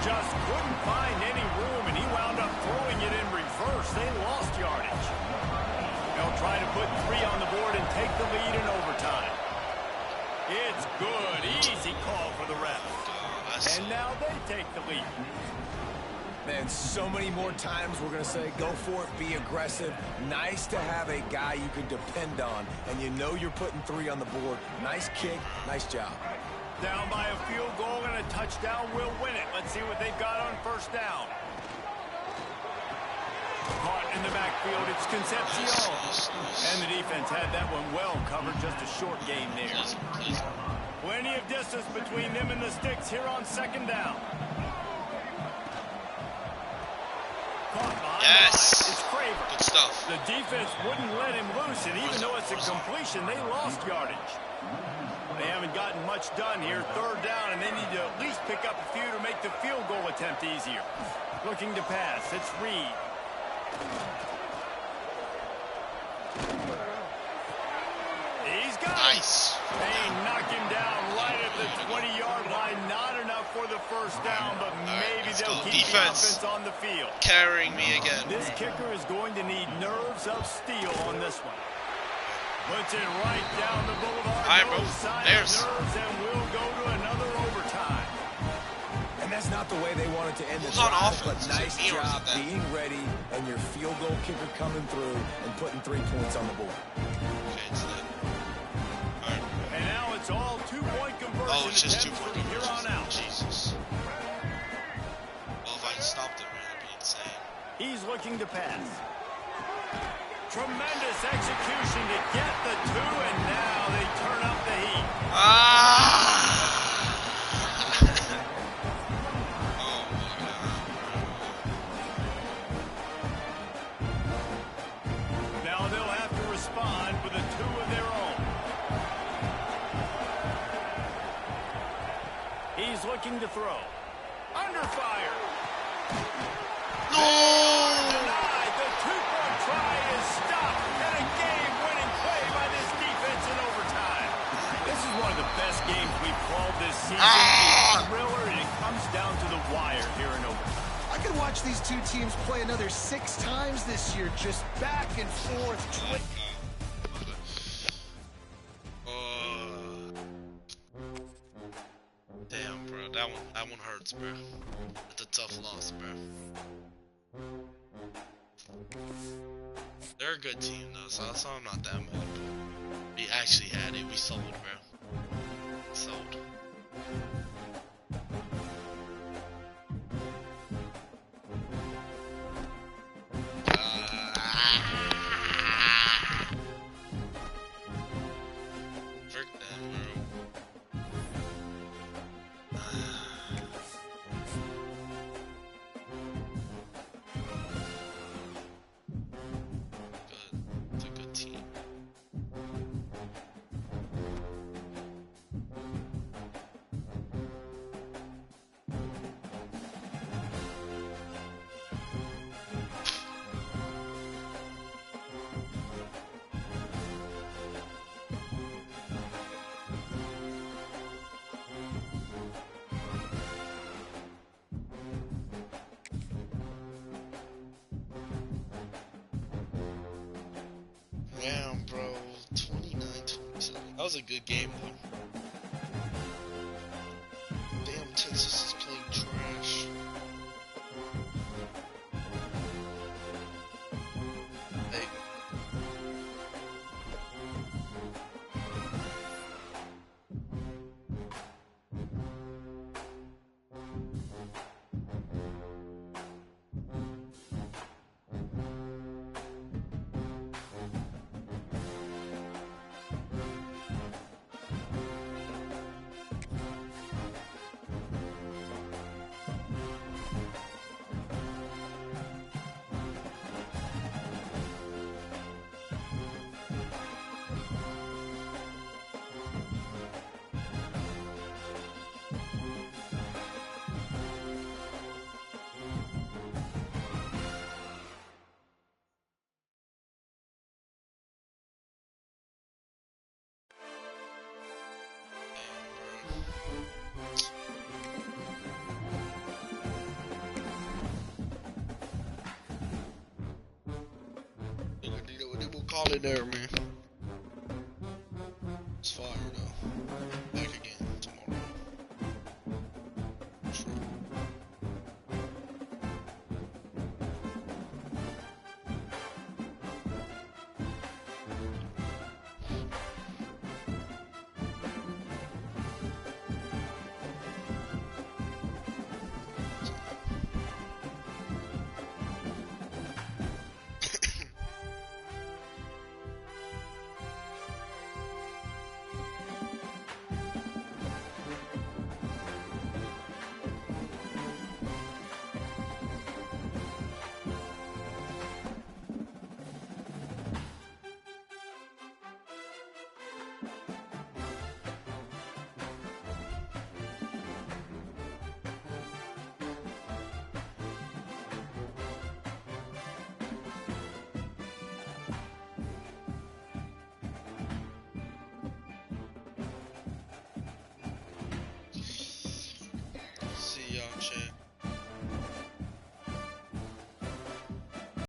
Just couldn't find any room, and he wound up throwing it in reverse. They lost yardage. They'll try to put 3 on the board and take the lead in overtime. It's good. Easy call for the ref. And now they take the lead. Man, so many more times we're going to say, go for it, be aggressive. Nice to have a guy you can depend on, and you know you're putting 3 on the board. Nice kick, nice job. Down by a field goal and a touchdown will win it. Let's see what they've got on first down. Caught in the backfield, it's Concepcion. And the defense had that one well covered, just a short game there. Plenty of distance between them and the sticks here on 2nd down. Caught behind the line. It's Craver. Good stuff. The defense wouldn't let him loose, and even though it's a completion, they lost yardage. They haven't gotten much done here. 3rd down, and they need to at least pick up a few to make the field goal attempt easier. Looking to pass. It's Reed. He's got it. Nice. They knock him down right at the 20-yard line. Not enough for the first down, but maybe they'll keep the offense on the field. Carrying me again. This kicker is going to need nerves of steel on this one. Puts it right down the boulevard. All right, bro. Nerves, and we'll go to another overtime. And that's not the way they wanted to end the Who's on drive, offense? but nice job being ready and your field goal kicker coming through and putting 3 points on the board. Okay, it's that. All right. And now it's all 2-point conversion. Oh, it's just 2 from points. here on out. Jesus. Well, if I had stopped it, man, that'd be insane. He's looking to pass. Tremendous execution to get the 2, and now they turn up the heat. Oh, my God. Now they'll have to respond with a 2 of their own. He's looking to throw. Under fire. No! Denied. The 2-point try is stopped, and a game-winning play by this defense in overtime. This is one of the best games we've called this season. It's a thriller, and it comes down to the wire here in overtime. I could watch these 2 teams play another 6 times this year, just back and forth. Damn, bro, that one. That one hurts, bro. It's a tough loss, bro. They're a good team, though, so I'm not that mad. We actually had it. We sold, bro. Sold. Frick them, bro. Good. It's a good team. Damn, bro. 29-27. That was a good game, though. Damn, Texas is playing trash. Hey. We'll call it there, man. It's fire, though. Back again tomorrow. True. See y'all, chat.